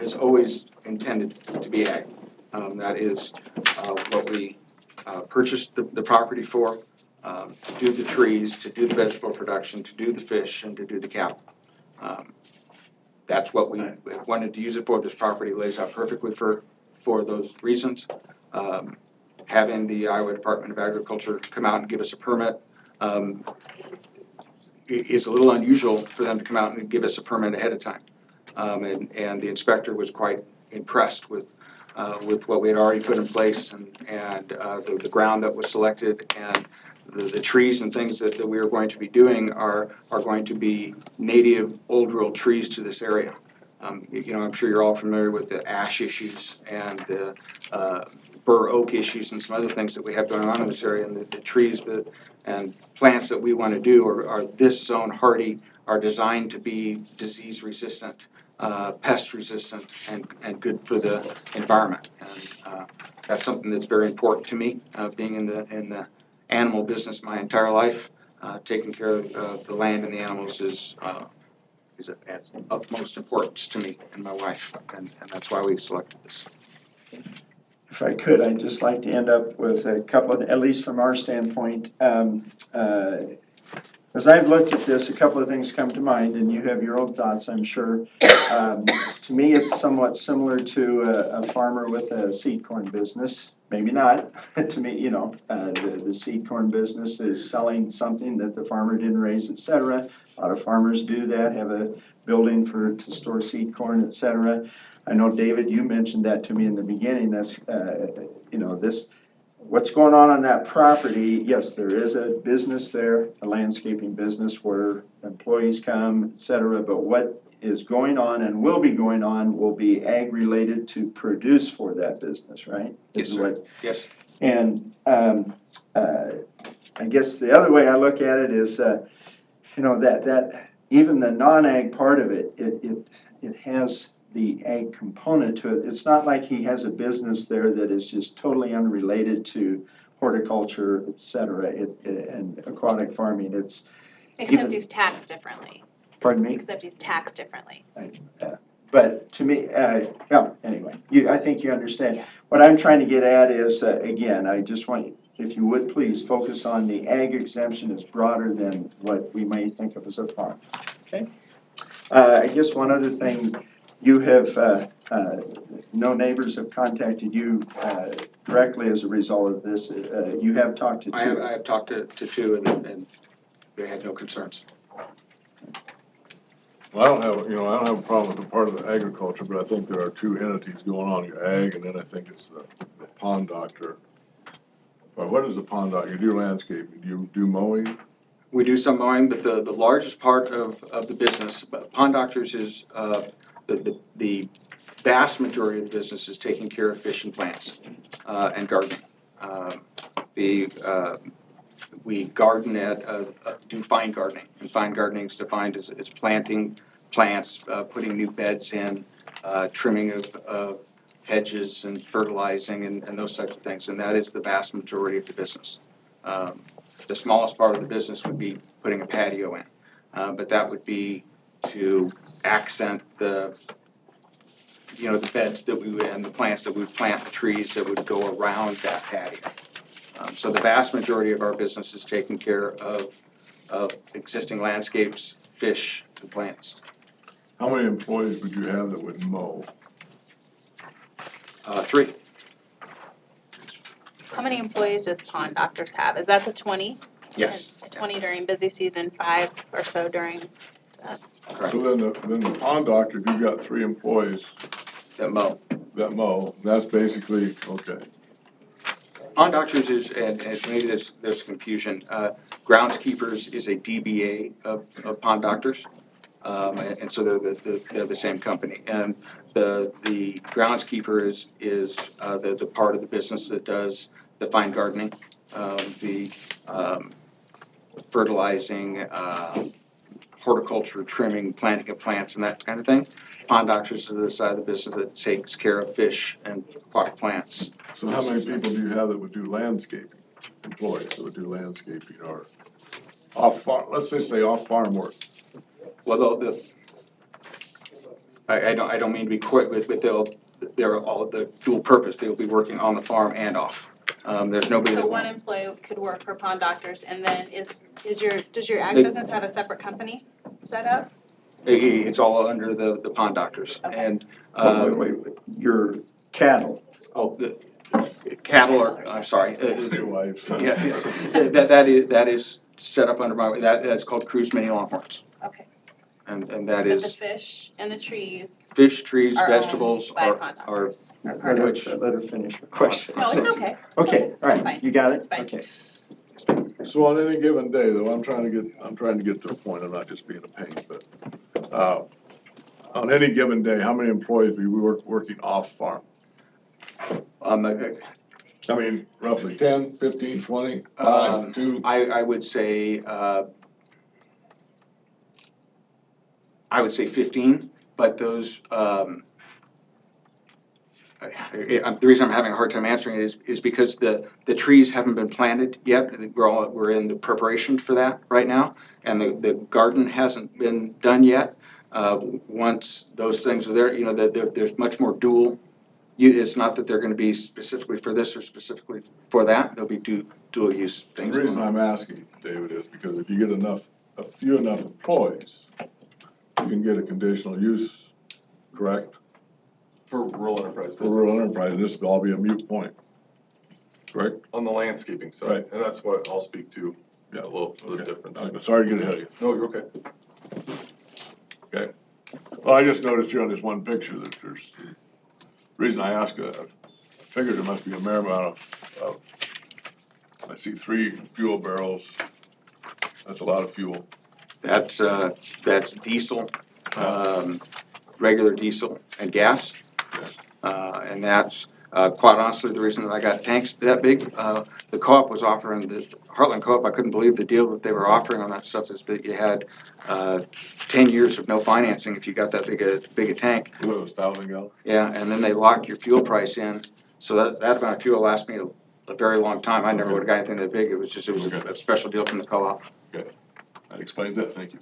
is always intended to be ag. That is what we purchased the property for, to do the trees, to do the vegetable production, to do the fish, and to do the cattle. That's what we wanted to use it for. This property lays out perfectly for those reasons. Having the Iowa Department of Agriculture come out and give us a permit is a little unusual for them to come out and give us a permit ahead of time. And the inspector was quite impressed with what we had already put in place and the ground that was selected, and the trees and things that we are going to be doing are going to be native old world trees to this area. You know, I'm sure you're all familiar with the ash issues and the bur oak issues and some other things that we have going on in this area, and the trees and plants that we want to do are this zone hardy, are designed to be disease resistant, pest resistant, and good for the environment. And that's something that's very important to me, being in the animal business my entire life. Taking care of the land and the animals is of utmost importance to me and my wife, and that's why we selected this. If I could, I'd just like to end up with a couple of, at least from our standpoint. As I've looked at this, a couple of things come to mind, and you have your own thoughts, I'm sure. To me, it's somewhat similar to a farmer with a seed corn business. Maybe not. To me, you know, the seed corn business is selling something that the farmer didn't raise, et cetera. A lot of farmers do that, have a building to store seed corn, et cetera. I know, David, you mentioned that to me in the beginning. That's, you know, what's going on that property. Yes, there is a business there, a landscaping business where employees come, et cetera. But what is going on and will be going on will be ag related to produce for that business, right? Yes, sir. Yes. And I guess the other way I look at it is, you know, that even the non-ag part of it, it has the ag component to it. It's not like he has a business there that is just totally unrelated to horticulture, et cetera, and aquatic farming. Except he's taxed differently. Pardon me? Except he's taxed differently. But to me, well, anyway, I think you understand. Yeah. What I'm trying to get at is, again, I just want, if you would please focus on the ag exemption is broader than what we may think of as a farm. Okay? I guess one other thing, you have, no neighbors have contacted you directly as a result of this. You have talked to two. I have talked to two, and they had no concerns. Well, I don't have a problem with the part of the agriculture, but I think there are two entities going on, your ag, and then I think it's the pond doctor. But what is the pond doctor? You do landscaping, do you do mowing? We do some mowing, but the largest part of the business, Pond Doctors is, the vast majority of the business is taking care of fish and plants, and gardening. We garden do fine gardening, and fine gardening is defined as planting plants, putting new beds in, trimming of hedges and fertilizing and those types of things, and that is the vast majority of the business. The smallest part of the business would be putting a patio in, but that would be to accent the you know, the beds that we would, and the plants that we would plant, the trees that would go around that patio. So the vast majority of our business is taking care of existing landscapes, fish, and plants. How many employees would you have that would mow? 3. How many employees does Pond Doctors have? Is that the 20? Yes, And 20 during busy season, 5 or so during, correct. So then the pond doctor, you've got 3 employees That mow. that mow, that's basically, okay. Pond doctors is, and maybe there's confusion, groundskeepers is a DBA of pond doctors. And so they're the same company. And the groundskeeper is the part of the business that does the fine gardening, the fertilizing, horticulture, trimming, planting of plants and that kind of thing. Pond doctors is the side of the business that takes care of fish and aquatic plants. So how many people do you have that would do landscaping, employees that would do landscaping or off farm, let's just say off farm work? Well, I don't mean to be quick, but they're all the dual purpose. They'll be working on the farm and off. There's nobody so that one won't. employee could work for Pond Doctors, and then does your ag They- business have a separate company set up? It's all under the pond doctors. Okay. And, Wait, your cattle. oh, the cattle are, I'm sorry. Your wife, son. Yeah, that is set up under that's called Cruise Mini Longhorns. Okay. And that But the is fish and the trees fish, trees, are owned vegetables by are, Pond are, Doctors? Or part Let of- her, let her finish her question. No, it's okay. Okay, all Fine. right, you got it? It's fine. Okay. So on any given day, though, I'm trying to get to a point of not just being a pain, but, on any given day, how many employees do we working off farm? I mean, roughly 10, 15, 20, 5, 2? I would say, I would say 15, but those, the reason I'm having a hard time answering it is because the trees haven't been planted yet. We're in the preparation for that right now, and the garden hasn't been done yet. Once those things are there, you know, there's much more dual. It's not that they're gonna be specifically for this or specifically for that. They'll be dual use The things. reason I'm asking, David, is because if you get a few enough employees, you can get a conditional use, correct? For rural enterprise For rural business, enterprise, this will all be a moot point, correct? on the landscaping side, Right. and that's what I'll speak to, Yeah. a little, the Okay. difference. Sorry to get ahead of you. No, you're okay. Okay. Well, I just noticed here on this one picture that there's, the reason I ask, I figured there must be a fair amount of, I see 3 fuel barrels. That's a lot of fuel. That's diesel, regular diesel and gas. And that's, quite honestly, the reason that I got tanks that big. The co-op was offering, the Heartland Co-op, I couldn't believe the deal that they were offering on that stuff, is that you had 10 years of no financing if you got that big a tank. It was 1,000 gallons. Yeah, and then they locked your fuel price in, so that amount of fuel lasts me a very long time. I never would've got anything that big. It was a special deal from the co-op. That explains that, thank you.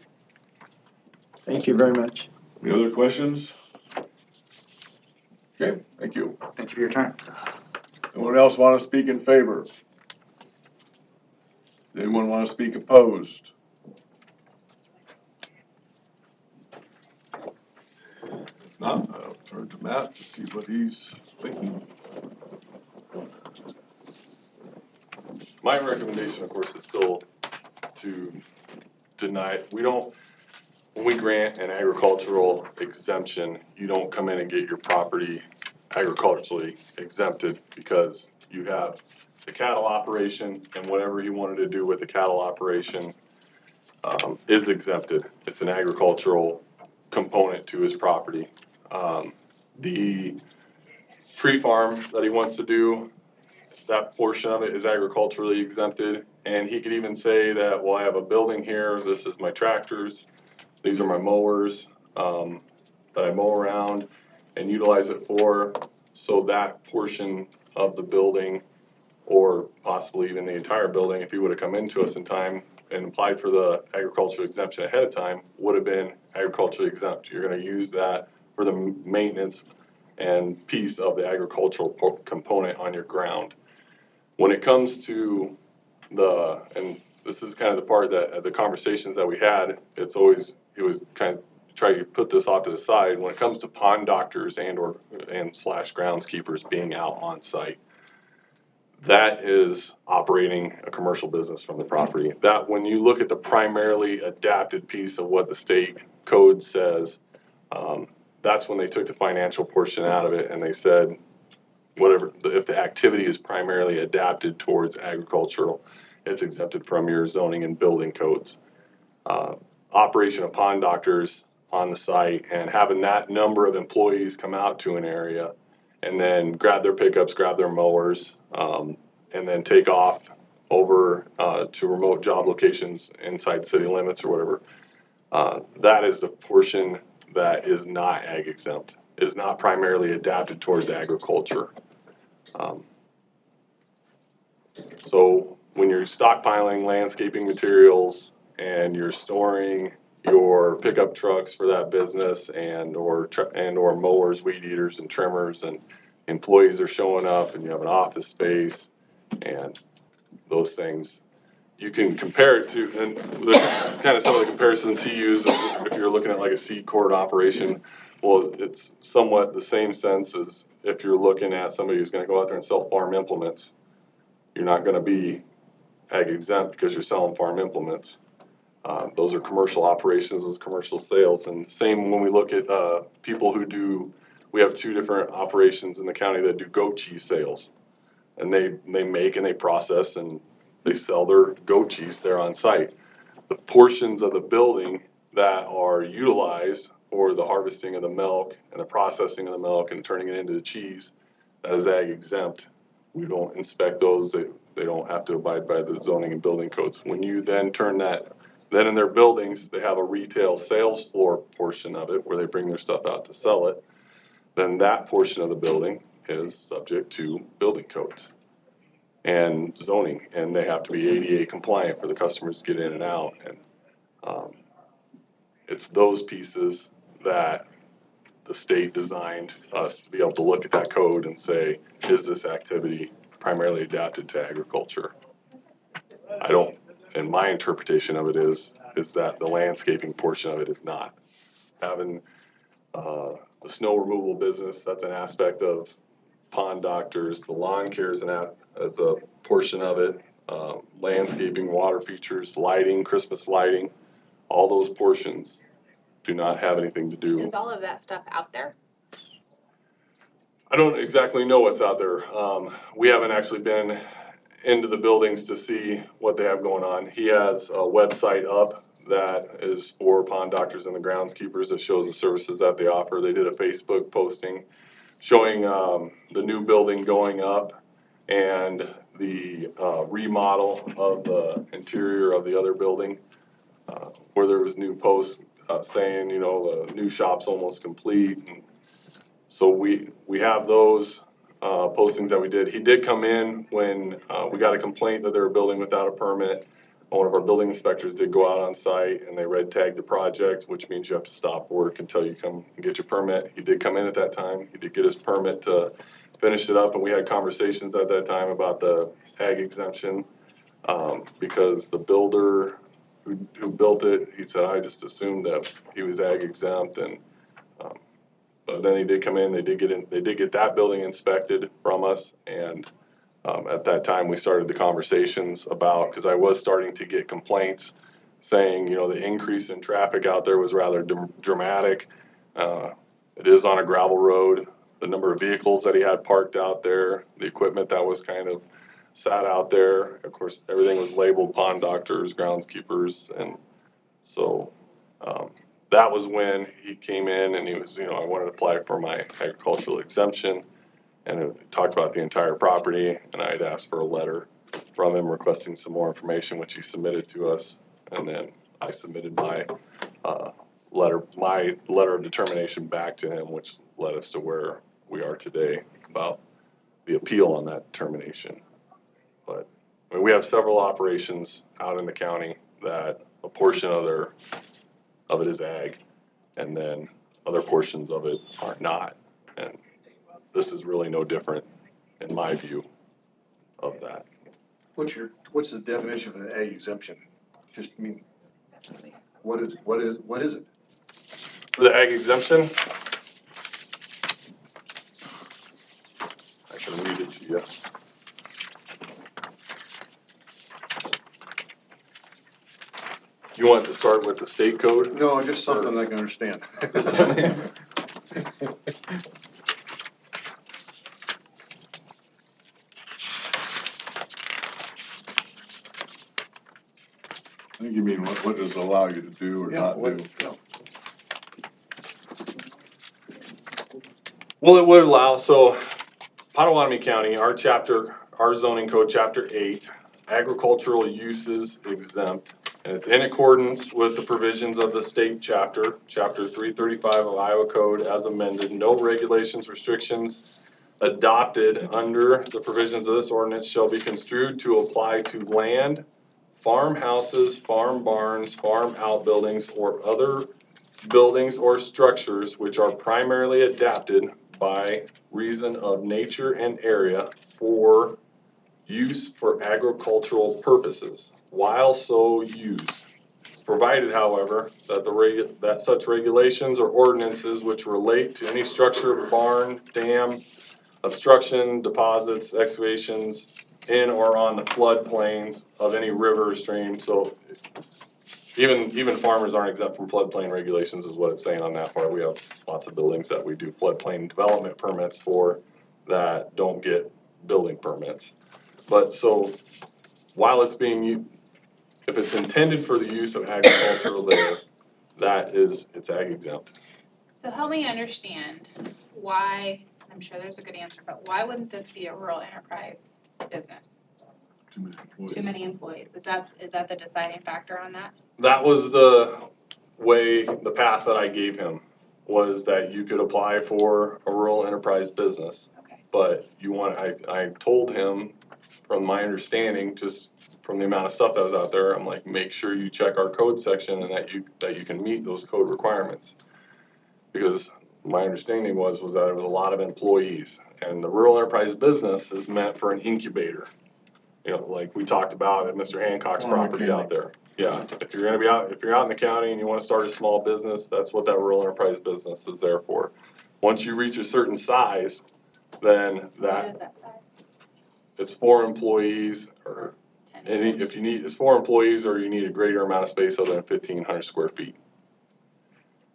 Thank you very much. Any other questions? Okay, thank you. Thank you for your time. Anyone else want to speak in favor? Anyone want to speak opposed? If not, I'll turn to Matt to see what he's thinking. My recommendation, of course, is still to deny, when we grant an agricultural exemption, you don't come in and get your property agriculturally exempted because you have the cattle operation and whatever you wanted to do with the cattle operation is exempted. It's an agricultural component to his property. The tree farm that he wants to do, that portion of it is agriculturally exempted. And he could even say that, well, I have a building here, this is my tractors, these are my mowers that I mow around and utilize it for. So that portion of the building, or possibly even the entire building, if he would have come into us in time and applied for the agricultural exemption ahead of time, would have been agriculturally exempt. You're gonna use that for the maintenance and piece of the agricultural component on your ground. When it comes to and this is kind of the part that the conversations that we had, it was kind of try to put this off to the side. When it comes to pond doctors and slash groundskeepers being out on site, that is operating a commercial business from the property. That when you look at the primarily adapted piece of what the state code says, that's when they took the financial portion out of it and they said, whatever, if the activity is primarily adapted towards agricultural, it's exempted from your zoning and building codes. Operation of pond doctors on the site and having that number of employees come out to an area and then grab their pickups, grab their mowers, and then take off over to remote job locations inside city limits or whatever. That is the portion that is not ag exempt, is not primarily adapted towards agriculture. So when you're stockpiling landscaping materials and you're storing your pickup trucks for that business and or mowers, weed eaters, and trimmers, and employees are showing up, and you have an office space and those things, you can compare it to, and there's kind of some of the comparisons he used if you're looking at like a seed court operation. Well, it's somewhat the same sense as if you're looking at somebody who's going to go out there and sell farm implements. You're not going to be ag exempt because you're selling farm implements. Those are commercial operations, those commercial sales. And same when we look at people who do, we have 2 different operations in the county that do goat cheese sales. And they make and they process and they sell their goat cheese there on site. The portions of the building that are utilized for the harvesting of the milk and the processing of the milk and turning it into the cheese, that is ag exempt. We don't inspect those. They don't have to abide by the zoning and building codes. When you then turn that, then in their buildings, they have a retail sales floor portion of it where they bring their stuff out to sell it. Then that portion of the building is subject to building codes and zoning, and they have to be ADA compliant for the customers to get in and out. And it's those pieces that the state designed us to be able to look at that code and say, is this activity primarily adapted to agriculture? I don't, and my interpretation of it is that the landscaping portion of it is not. Having the snow removal business, that's an aspect of pond doctors. The lawn care is as a portion of it. Landscaping, water features, lighting, Christmas lighting, all those portions do not have anything to do. Is all of that stuff out there? I don't exactly know what's out there. We haven't actually been into the buildings to see what they have going on. He has a website up that is for pond doctors and the groundskeepers that shows the services that they offer. They did a Facebook posting showing the new building going up and the remodel of the interior of the other building, where there was new posts saying, you know, the new shop's almost complete. And so we have those postings that we did. He did come in when we got a complaint that they were building without a permit. One of our building inspectors did go out on site and they red tagged the project, which means you have to stop work until you come and get your permit. He did come in at that time. He did get his permit to finish it up, and we had conversations at that time about the ag exemption because the builder who built it, he said, I just assumed that he was ag exempt, and but then he did come in. They did get that building inspected from us, and at that time we started the conversations about, because I was starting to get complaints saying, you know, the increase in traffic out there was rather dramatic. It is on a gravel road. The number of vehicles that he had parked out there, the equipment that was kind of sat out there. Of course, everything was labeled pond doctors, groundskeepers, and so that was when he came in and he was, you know, I wanted to apply for my agricultural exemption, and it talked about the entire property, and I had asked for a letter from him requesting some more information, which he submitted to us, and then I submitted my letter of determination back to him, which led us to where we are today about the appeal on that determination. But I mean, we have several operations out in the county that a portion of it is ag, and then other portions of it are not. And this is really no different, in my view, of that. What's the definition of an ag exemption? Just, I mean, what is it? For the ag exemption, I can read it to you. You want to start with the state code? No, just something I can understand. I think you mean what does it allow you to do or Yeah, not what, do? yeah. Well, it would allow, so Pottawattamie County, our chapter, our zoning code, chapter 8, agricultural uses exempt. And it's in accordance with the provisions of the state chapter, chapter 335 of Iowa Code as amended. No regulations, restrictions adopted under the provisions of this ordinance shall be construed to apply to land, farmhouses, farm barns, farm outbuildings, or other buildings or structures which are primarily adapted by reason of nature and area for use for agricultural purposes, while so used. Provided, however, that that such regulations or ordinances which relate to any structure of a barn, dam, obstruction, deposits, excavations in or on the floodplains of any river or stream. So even farmers aren't exempt from floodplain regulations is what it's saying on that part. We have lots of buildings that we do floodplain development permits for that don't get building permits. But so while it's being, if it's intended for the use of agricultural there, it's ag exempt. So help me understand why, I'm sure there's a good answer, but why wouldn't this be a rural enterprise business? Too many employees. Too many employees. Is that the deciding factor on that? That was the path that I gave him, was that you could apply for a rural enterprise business. Okay. But I told him, from my understanding, just from the amount of stuff that was out there, I'm like, make sure you check our code section and that you can meet those code requirements. Because my understanding was that it was a lot of employees, and the rural enterprise business is meant for an incubator. You know, like we talked about at Mr. Hancock's property out there. Yeah, if you're out in the county and you want to start a small business, that's what that rural enterprise business is there for. Once you reach a certain size, then What is that size? it's 4 employees, or 10. it's 4 employees, or you need a greater amount of space other than 1,500 square feet.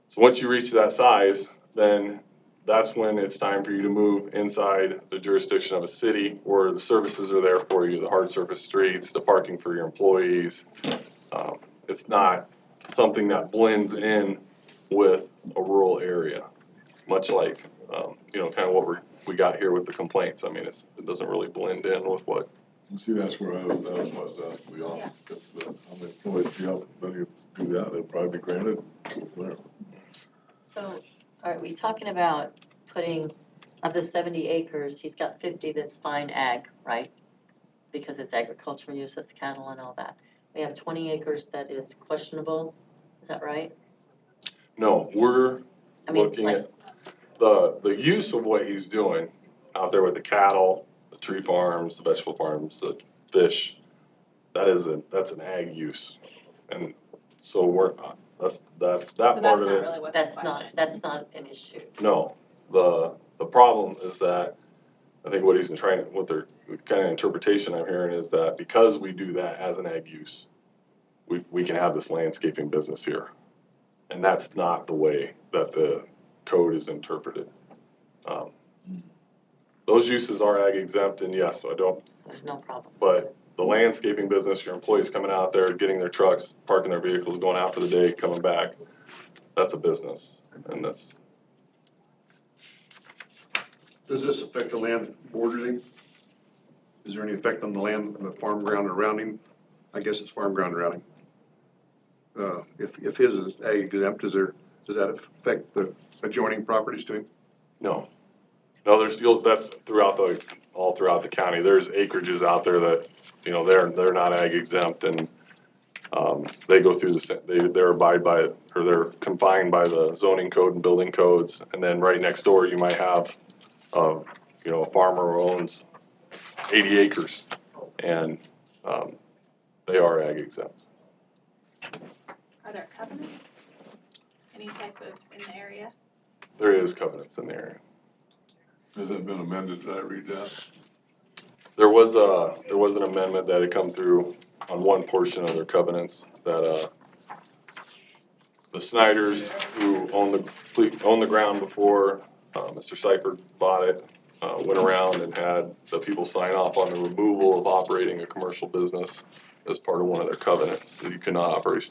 So once you reach that size, then that's when it's time for you to move inside the jurisdiction of a city where the services are there for you, the hard surface streets, the parking for your employees. It's not something that blends in with a rural area, much like, kind of what we got here with the complaints. I mean, it doesn't really blend in with what. You see, that's where that was we all, if, how many employees you have, then you do that, it'll probably be granted. There. So, are we talking about putting, of the 70 acres, he's got 50 that's fine ag, right? Because it's agricultural use, it's cattle and all that. We have 20 acres that is questionable, is that right? No, we're I mean, looking like, at the use of what he's doing out there with the cattle, the tree farms, the vegetable farms, the fish. That's an ag use, and so that's that So part that's of not it. really what's the question. that's not an issue. No, the problem is that I think what their kind of interpretation I'm hearing is that because we do that as an ag use, we can have this landscaping business here, and that's not the way that the code is interpreted. Those uses are ag exempt, and yes, so I don't. There's no problem. But the landscaping business, your employees coming out there, getting their trucks, parking their vehicles, going out for the day, coming back, that's a business, and that's. Does this affect the land bordering? Is there any effect on the land, on the farm ground around him? I guess it's farm ground around him. If his is ag exempt, does that affect the adjoining properties to him? No, that's all throughout the county. There's acreages out there that, they're not ag exempt, and they go through they're confined by the zoning code and building codes. And then right next door, you might have of, you know, a farmer who owns 80 acres, and they are ag exempt. Are there covenants? Any type of, in the area? There is covenants in the area. Has that been amended? Did I read that? There was an amendment that had come through on one portion of their covenants that the Snyders, who owned the ground before Mr. Seifert bought it, went around and had the people sign off on the removal of operating a commercial business as part of one of their covenants. You cannot operate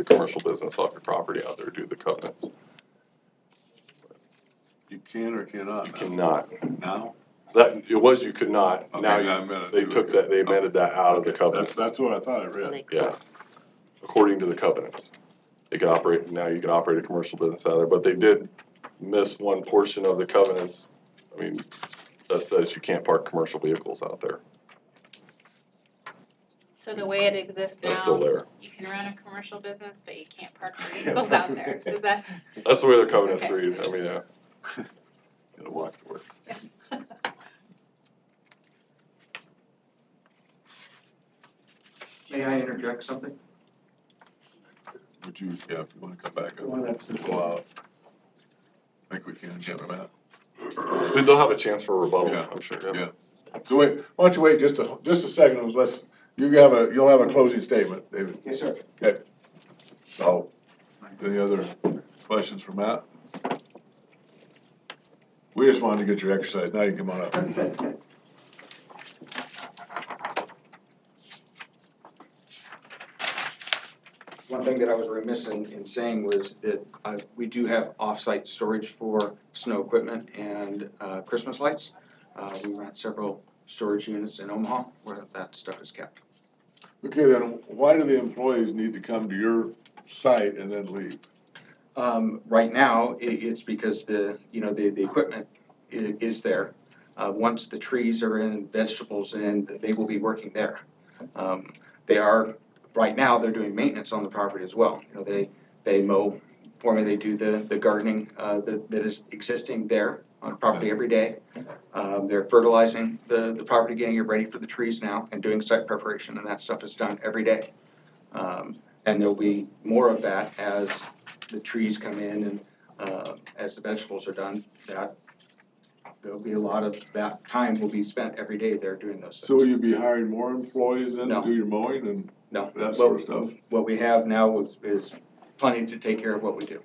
a commercial business off your property out there due to the covenants. You can or cannot? You cannot. Now? That, it was you could not. Okay, Now now I amended it they to- took that, they amended that out of the covenants. That's what I thought I So read. they Yeah, according to the covenants. They can operate, now you can operate a commercial business out of there, but they did miss one portion of the covenants. I mean, that says you can't park commercial vehicles out there. So the way it exists That's still now, there. you can run a commercial business, but you can't park your vehicles out there. Is that? That's the way their covenants Okay. read. I mean, yeah. Gotta walk to work. May I interject something? Would you, yeah, if you wanna come back up, go out. I think we can, gentlemen. They'll have a chance for a rebuttal, Yeah. I'm sure. Yeah. So wait, why don't you wait just a second, let's, you'll have a closing statement, David. Yes, sir. Okay. So, any other questions for Matt? We just wanted to get your exercise, now you can come on up. One thing that I was remiss in saying was that we do have off-site storage for snow equipment and Christmas lights. We rent several storage units in Omaha where that stuff is kept. Okay, then, why do the employees need to come to your site and then leave? Right now, it's because the equipment is there. Once the trees are in, vegetables in, they will be working there. Right now, they're doing maintenance on the property as well. You know, they mow for me, they do the gardening that is existing there on the property every day. They're fertilizing the property, getting it ready for the trees now, and doing site preparation, and that stuff is done every day. And there'll be more of that as the trees come in and as the vegetables are done, that there'll be a lot of that time will be spent every day there doing those things. So will you be hiring more employees then to No. do your mowing and No, that sort of stuff? what we have now is plenty to take care of what we do.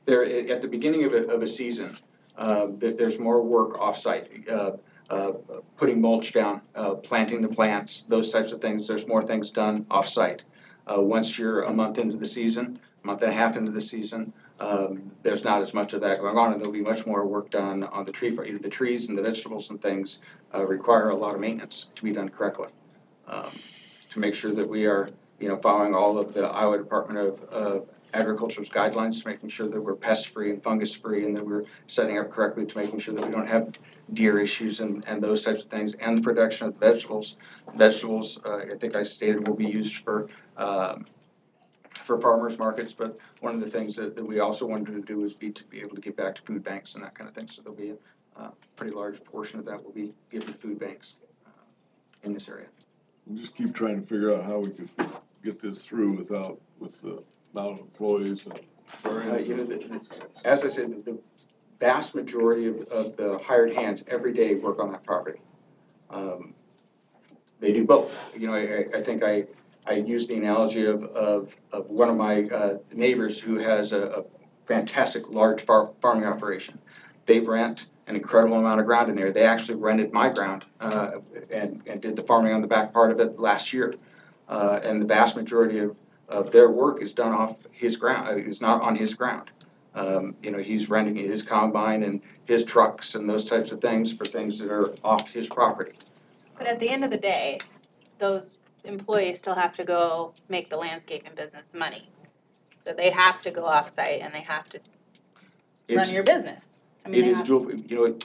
At the beginning of a season, there's more work off-site, putting mulch down, planting the plants, those types of things. There's more things done off-site. Once you're a month into the season, a month and a half into the season, there's not as much of that going on, and there'll be much more work done on the tree. The trees and the vegetables and things require a lot of maintenance to be done correctly, to make sure that we are, following all of the Iowa Department of Agriculture's guidelines, to making sure that we're pest-free and fungus-free, and that we're setting up correctly to making sure that we don't have deer issues and those types of things, and the production of the vegetables. Vegetables, I think I stated, will be used for farmers markets, but one of the things that we also wanted to do is to be able to give back to food banks and that kind of thing. So there'll be a pretty large portion of that will be given to food banks in this area. We'll just keep trying to figure out how we could get this through with the amount of employees and variance. As I said, the vast majority of the hired hands every day work on that property. They do both. I think I used the analogy of one of my neighbors who has a fantastic large farming operation. They rent an incredible amount of ground in there. They actually rented my ground and did the farming on the back part of it last year. And the vast majority of their work is done off his ground, is not on his ground. He's renting his combine and his trucks and those types of things for things that are off his property. But at the end of the day, those employees still have to go make the landscaping business money. So they have to go off-site and they have to run your business. I mean, It they is have- doable,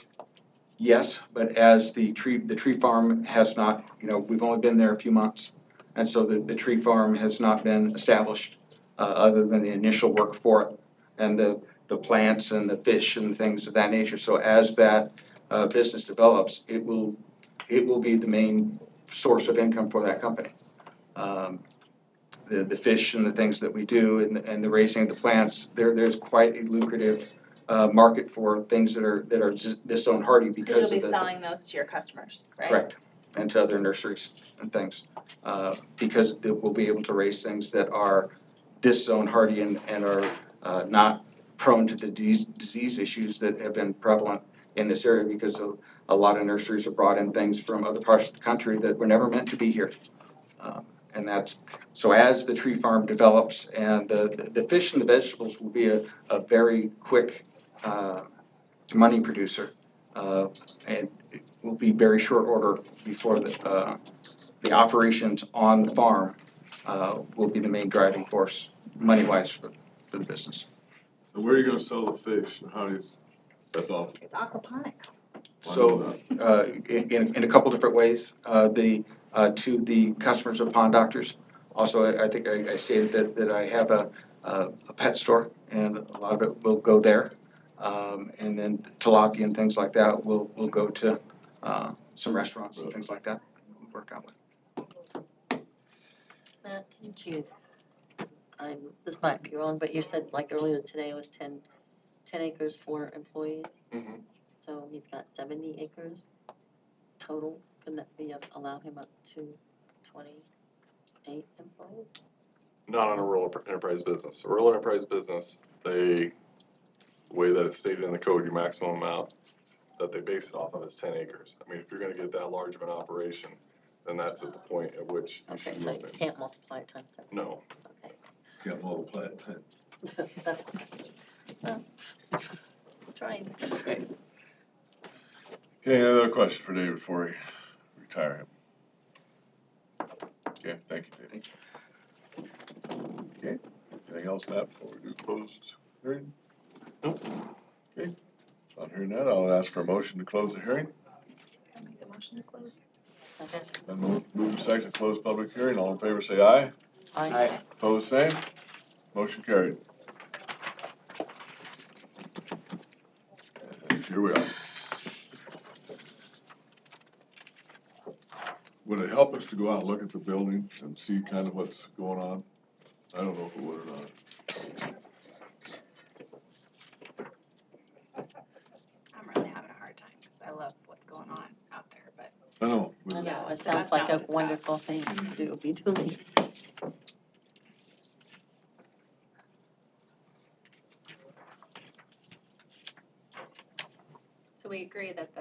yes, but as the tree farm has not, we've only been there a few months. And so the tree farm has not been established, other than the initial work for it. And the the plants and the fish and things of that nature. So as that business develops, it will be the main source of income for that company. The fish and the things that we do and the raising of the plants, there's quite a lucrative market for things that are this zone hardy So because you'll of be the. selling those to your customers, right? Correct, and to other nurseries and things, because we'll be able to raise things that are this zone hardy and are not prone to the disease issues that have been prevalent in this area, because a lot of nurseries have brought in things from other parts of the country that were never meant to be here. And that's, so as the tree farm develops, and the fish and the vegetables will be a very quick money producer, and it will be very short order before the operations on the farm will be the main driving force, money-wise, for the business. And where are you gonna sell the fish, and how do you, that's awesome. It's aquaponics. So, in a couple different ways, to the customers of Pond Doctors. Also, I think I stated that I have a pet store, and a lot of it will go there. And then tilapia and things like that will go to some restaurants and things like that. We'll work out with. Matt, didn't you, this might be wrong, but you said like earlier today it was 10 acres for employees? Mm-hmm. So he's got 70 acres total. Couldn't that be, allow him up to 28 employees? Not on a rural enterprise business. A rural enterprise business, the way that it's stated in the code, your maximum amount that they base it off of is 10 acres. I mean, if you're gonna get that large of an operation, then that's at the point at which you Okay, should so move you in. can't multiply it times 7. No. Okay. Can't multiply it 10. That's well, trying. Okay, any other questions for David before we retire him? Okay, thank you, David. Okay, anything else, Matt, before we do closed hearing? Nope. Okay, on hearing that, I'll ask for a motion to close the hearing. I make the motion to close. Okay. Then move to second to close public hearing. All in favor, say aye. Aye. Opposed, same. Motion carried. And here we are. Would it help us to go out and look at the building and see kind of what's going on? I don't know if it would or not. I'm really having a hard time because I love what's going on out there, but. I know. I know, it But sounds that's like not a what it's about. wonderful thing to do, be doing. So we agree that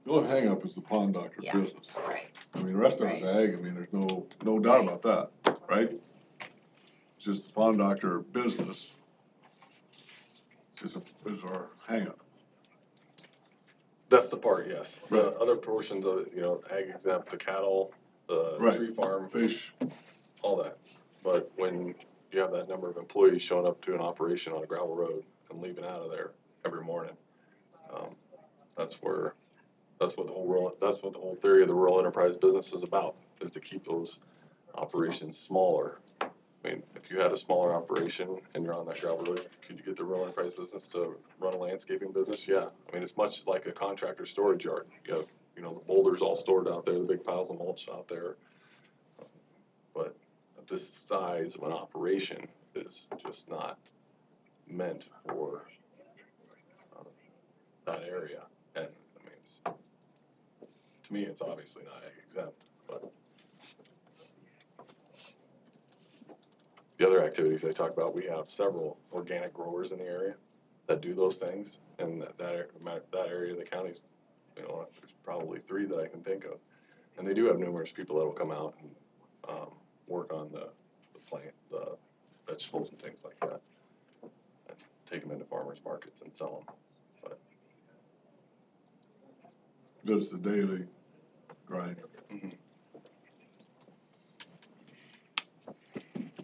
The only hangup is the Pond Doctor Yeah. business. right, I mean, the rest of it's ag. I mean, there's no doubt about that, right? It's just the Pond Doctor business is our hangup. That's the part, yes. The Right. other portions of it, ag exempt, the cattle, the Right. tree farm, Fish, all that. But when you have that number of employees showing up to an operation on a gravel road and leaving out of there every morning, that's what the whole theory of the rural enterprise business is about, is to keep those operations smaller. I mean, if you had a smaller operation and you're on that gravel road, could you get the rural enterprise business to run a landscaping business? Yeah. I mean, it's much like a contractor storage yard. You have, the boulders all stored out there, the big piles of mulch out there. But this size of an operation is just not meant for that area. And I mean, to me, it's obviously not ag exempt, but the other activities they talk about, we have several organic growers in the area that do those things, and that area of the county's, there's probably 3 that I can think of, and they do have numerous people that will come out and work on the plant, the vegetables and things like that, and take them into farmers markets and sell them. But that's the daily grind. mhm.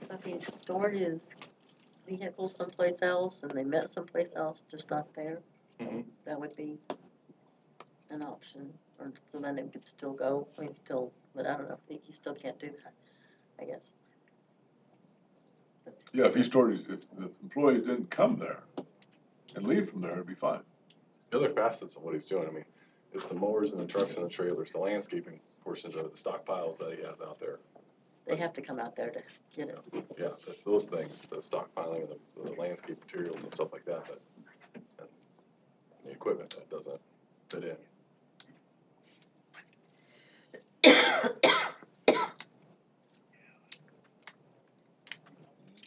So if he stored his vehicle someplace else and they met someplace else, just not there, Mhm. that would be an option. Or so then it could still go, I mean, still, but I don't know, you still can't do that, I guess. Yeah, if he stored his, if the employees didn't come there and leave from there, it'd be fine. The other facets of what he's doing, I mean, it's the mowers and the trucks and the trailers, the landscaping portions of it, the stockpiles that he has out there. They have to come out there to get it. Yeah, that's those things, the stockpiling of the landscape materials and stuff like that, and the equipment that doesn't fit in.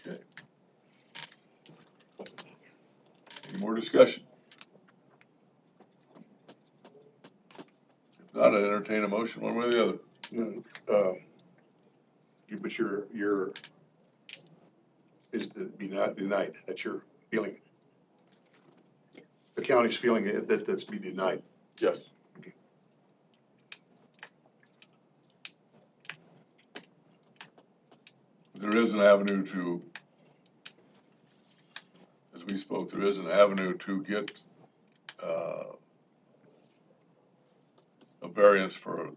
Okay. Any more discussion? If not, I'd entertain a motion one way or the other. But your, is to be not denied, that's your feeling. Yes. The county's feeling that that's be denied. Yes. There is an avenue to, as we spoke, there is an avenue to get, a variance for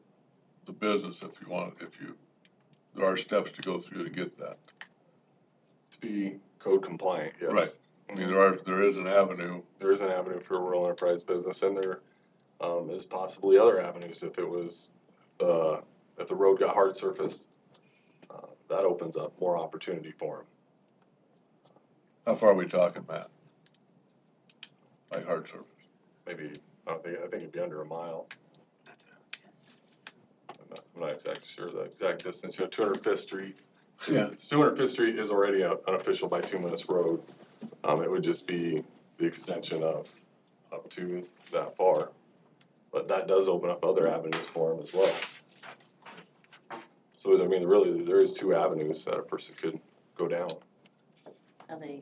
the business if you want, there are steps to go through to get that. To be code compliant, yes. Right. I mean, there is an avenue. There is an avenue for a rural enterprise business, and there is possibly other avenues if it was, if the road got hard surfaced, that opens up more opportunity for them. How far are we talking, Matt? Like hard surface? Maybe, I think it'd be under a mile. I'm not exactly sure the exact distance, 205th Street. Yeah. 205th Street is already an official bituminous road. It would just be the extension of up to that far. But that does open up other avenues for them as well. So, I mean, really, there is two avenues that a person could go down. Are they,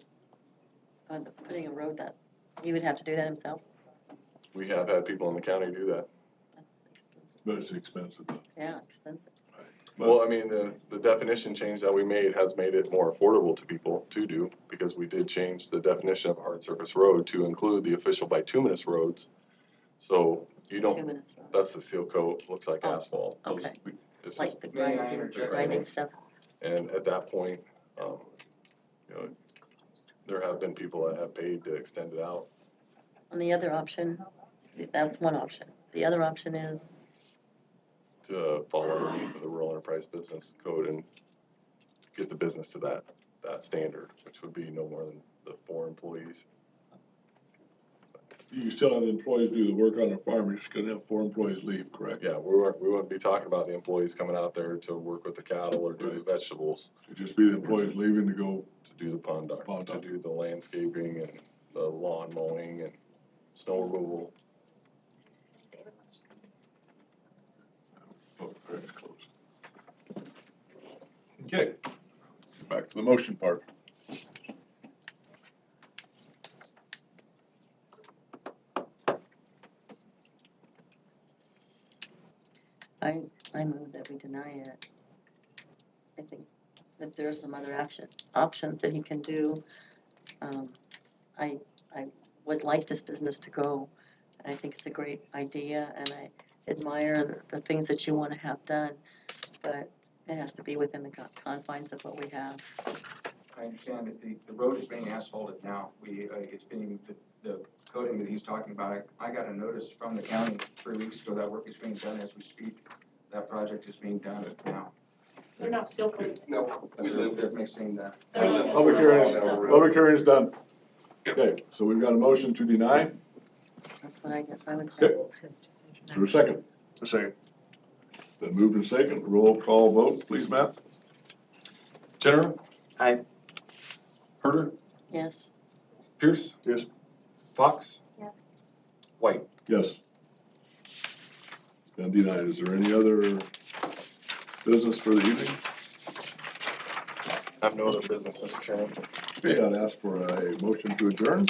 putting a road that, he would have to do that himself? We have had people in the county do that. That's expensive. But it's expensive. Yeah, expensive. Well, I mean, the definition change that we made has made it more affordable to people to do, because we did change the definition of a hard surface road to include the official bituminous roads. So you don't, 2 minutes road. that's the seal coat, looks like Oh, asphalt. Those- okay. It's just, Like the May I grinding, interject? grinding stuff. and at that point, you know, there have been people that have paid to extend it out. And the other option, that's one option. The other option is, To fall underneath of the rural enterprise business code and get the business to that standard, which would be no more than the 4 employees. You can still have the employees do the work on the farm, you're just gonna have 4 employees leave, correct? Yeah, we wouldn't be talking about the employees coming out there to work with the cattle or do the vegetables, It'd just be the employees leaving to go, to do the pond dock, Pond to dock. do the landscaping and the lawn mowing and snow removal. oh, very close. Okay, back to the motion part. I move that we deny it. I think that there are some other options that he can do. I would like this business to go. I think it's a great idea, and I admire the things that you want to have done, but it has to be within the confines of what we have. I understand that the road is being asphalted now. It's being, the coating that he's talking about, I got a notice from the county 3 weeks ago that work is being done as we speak. That project is being done now. They're not seal coated. No, they're mixing the. Public hearing's done. Okay, so we've got a motion to deny. That's what I guess I would say. Okay. Is there a second? A second. Then moved in second, roll call vote, please, Matt. Jenner? Aye. Herder? Yes. Pierce? Yes. Fox? Yes. White? Yes. It's been denied. Is there any other business for the evening? I have no other business, Mr. Chairman. Okay, I'd ask for a motion to adjourn.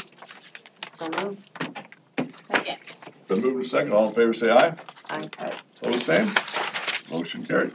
So move. Second. Been moved in second, all in favor say aye. Aye. Opposed, same. Motion carried.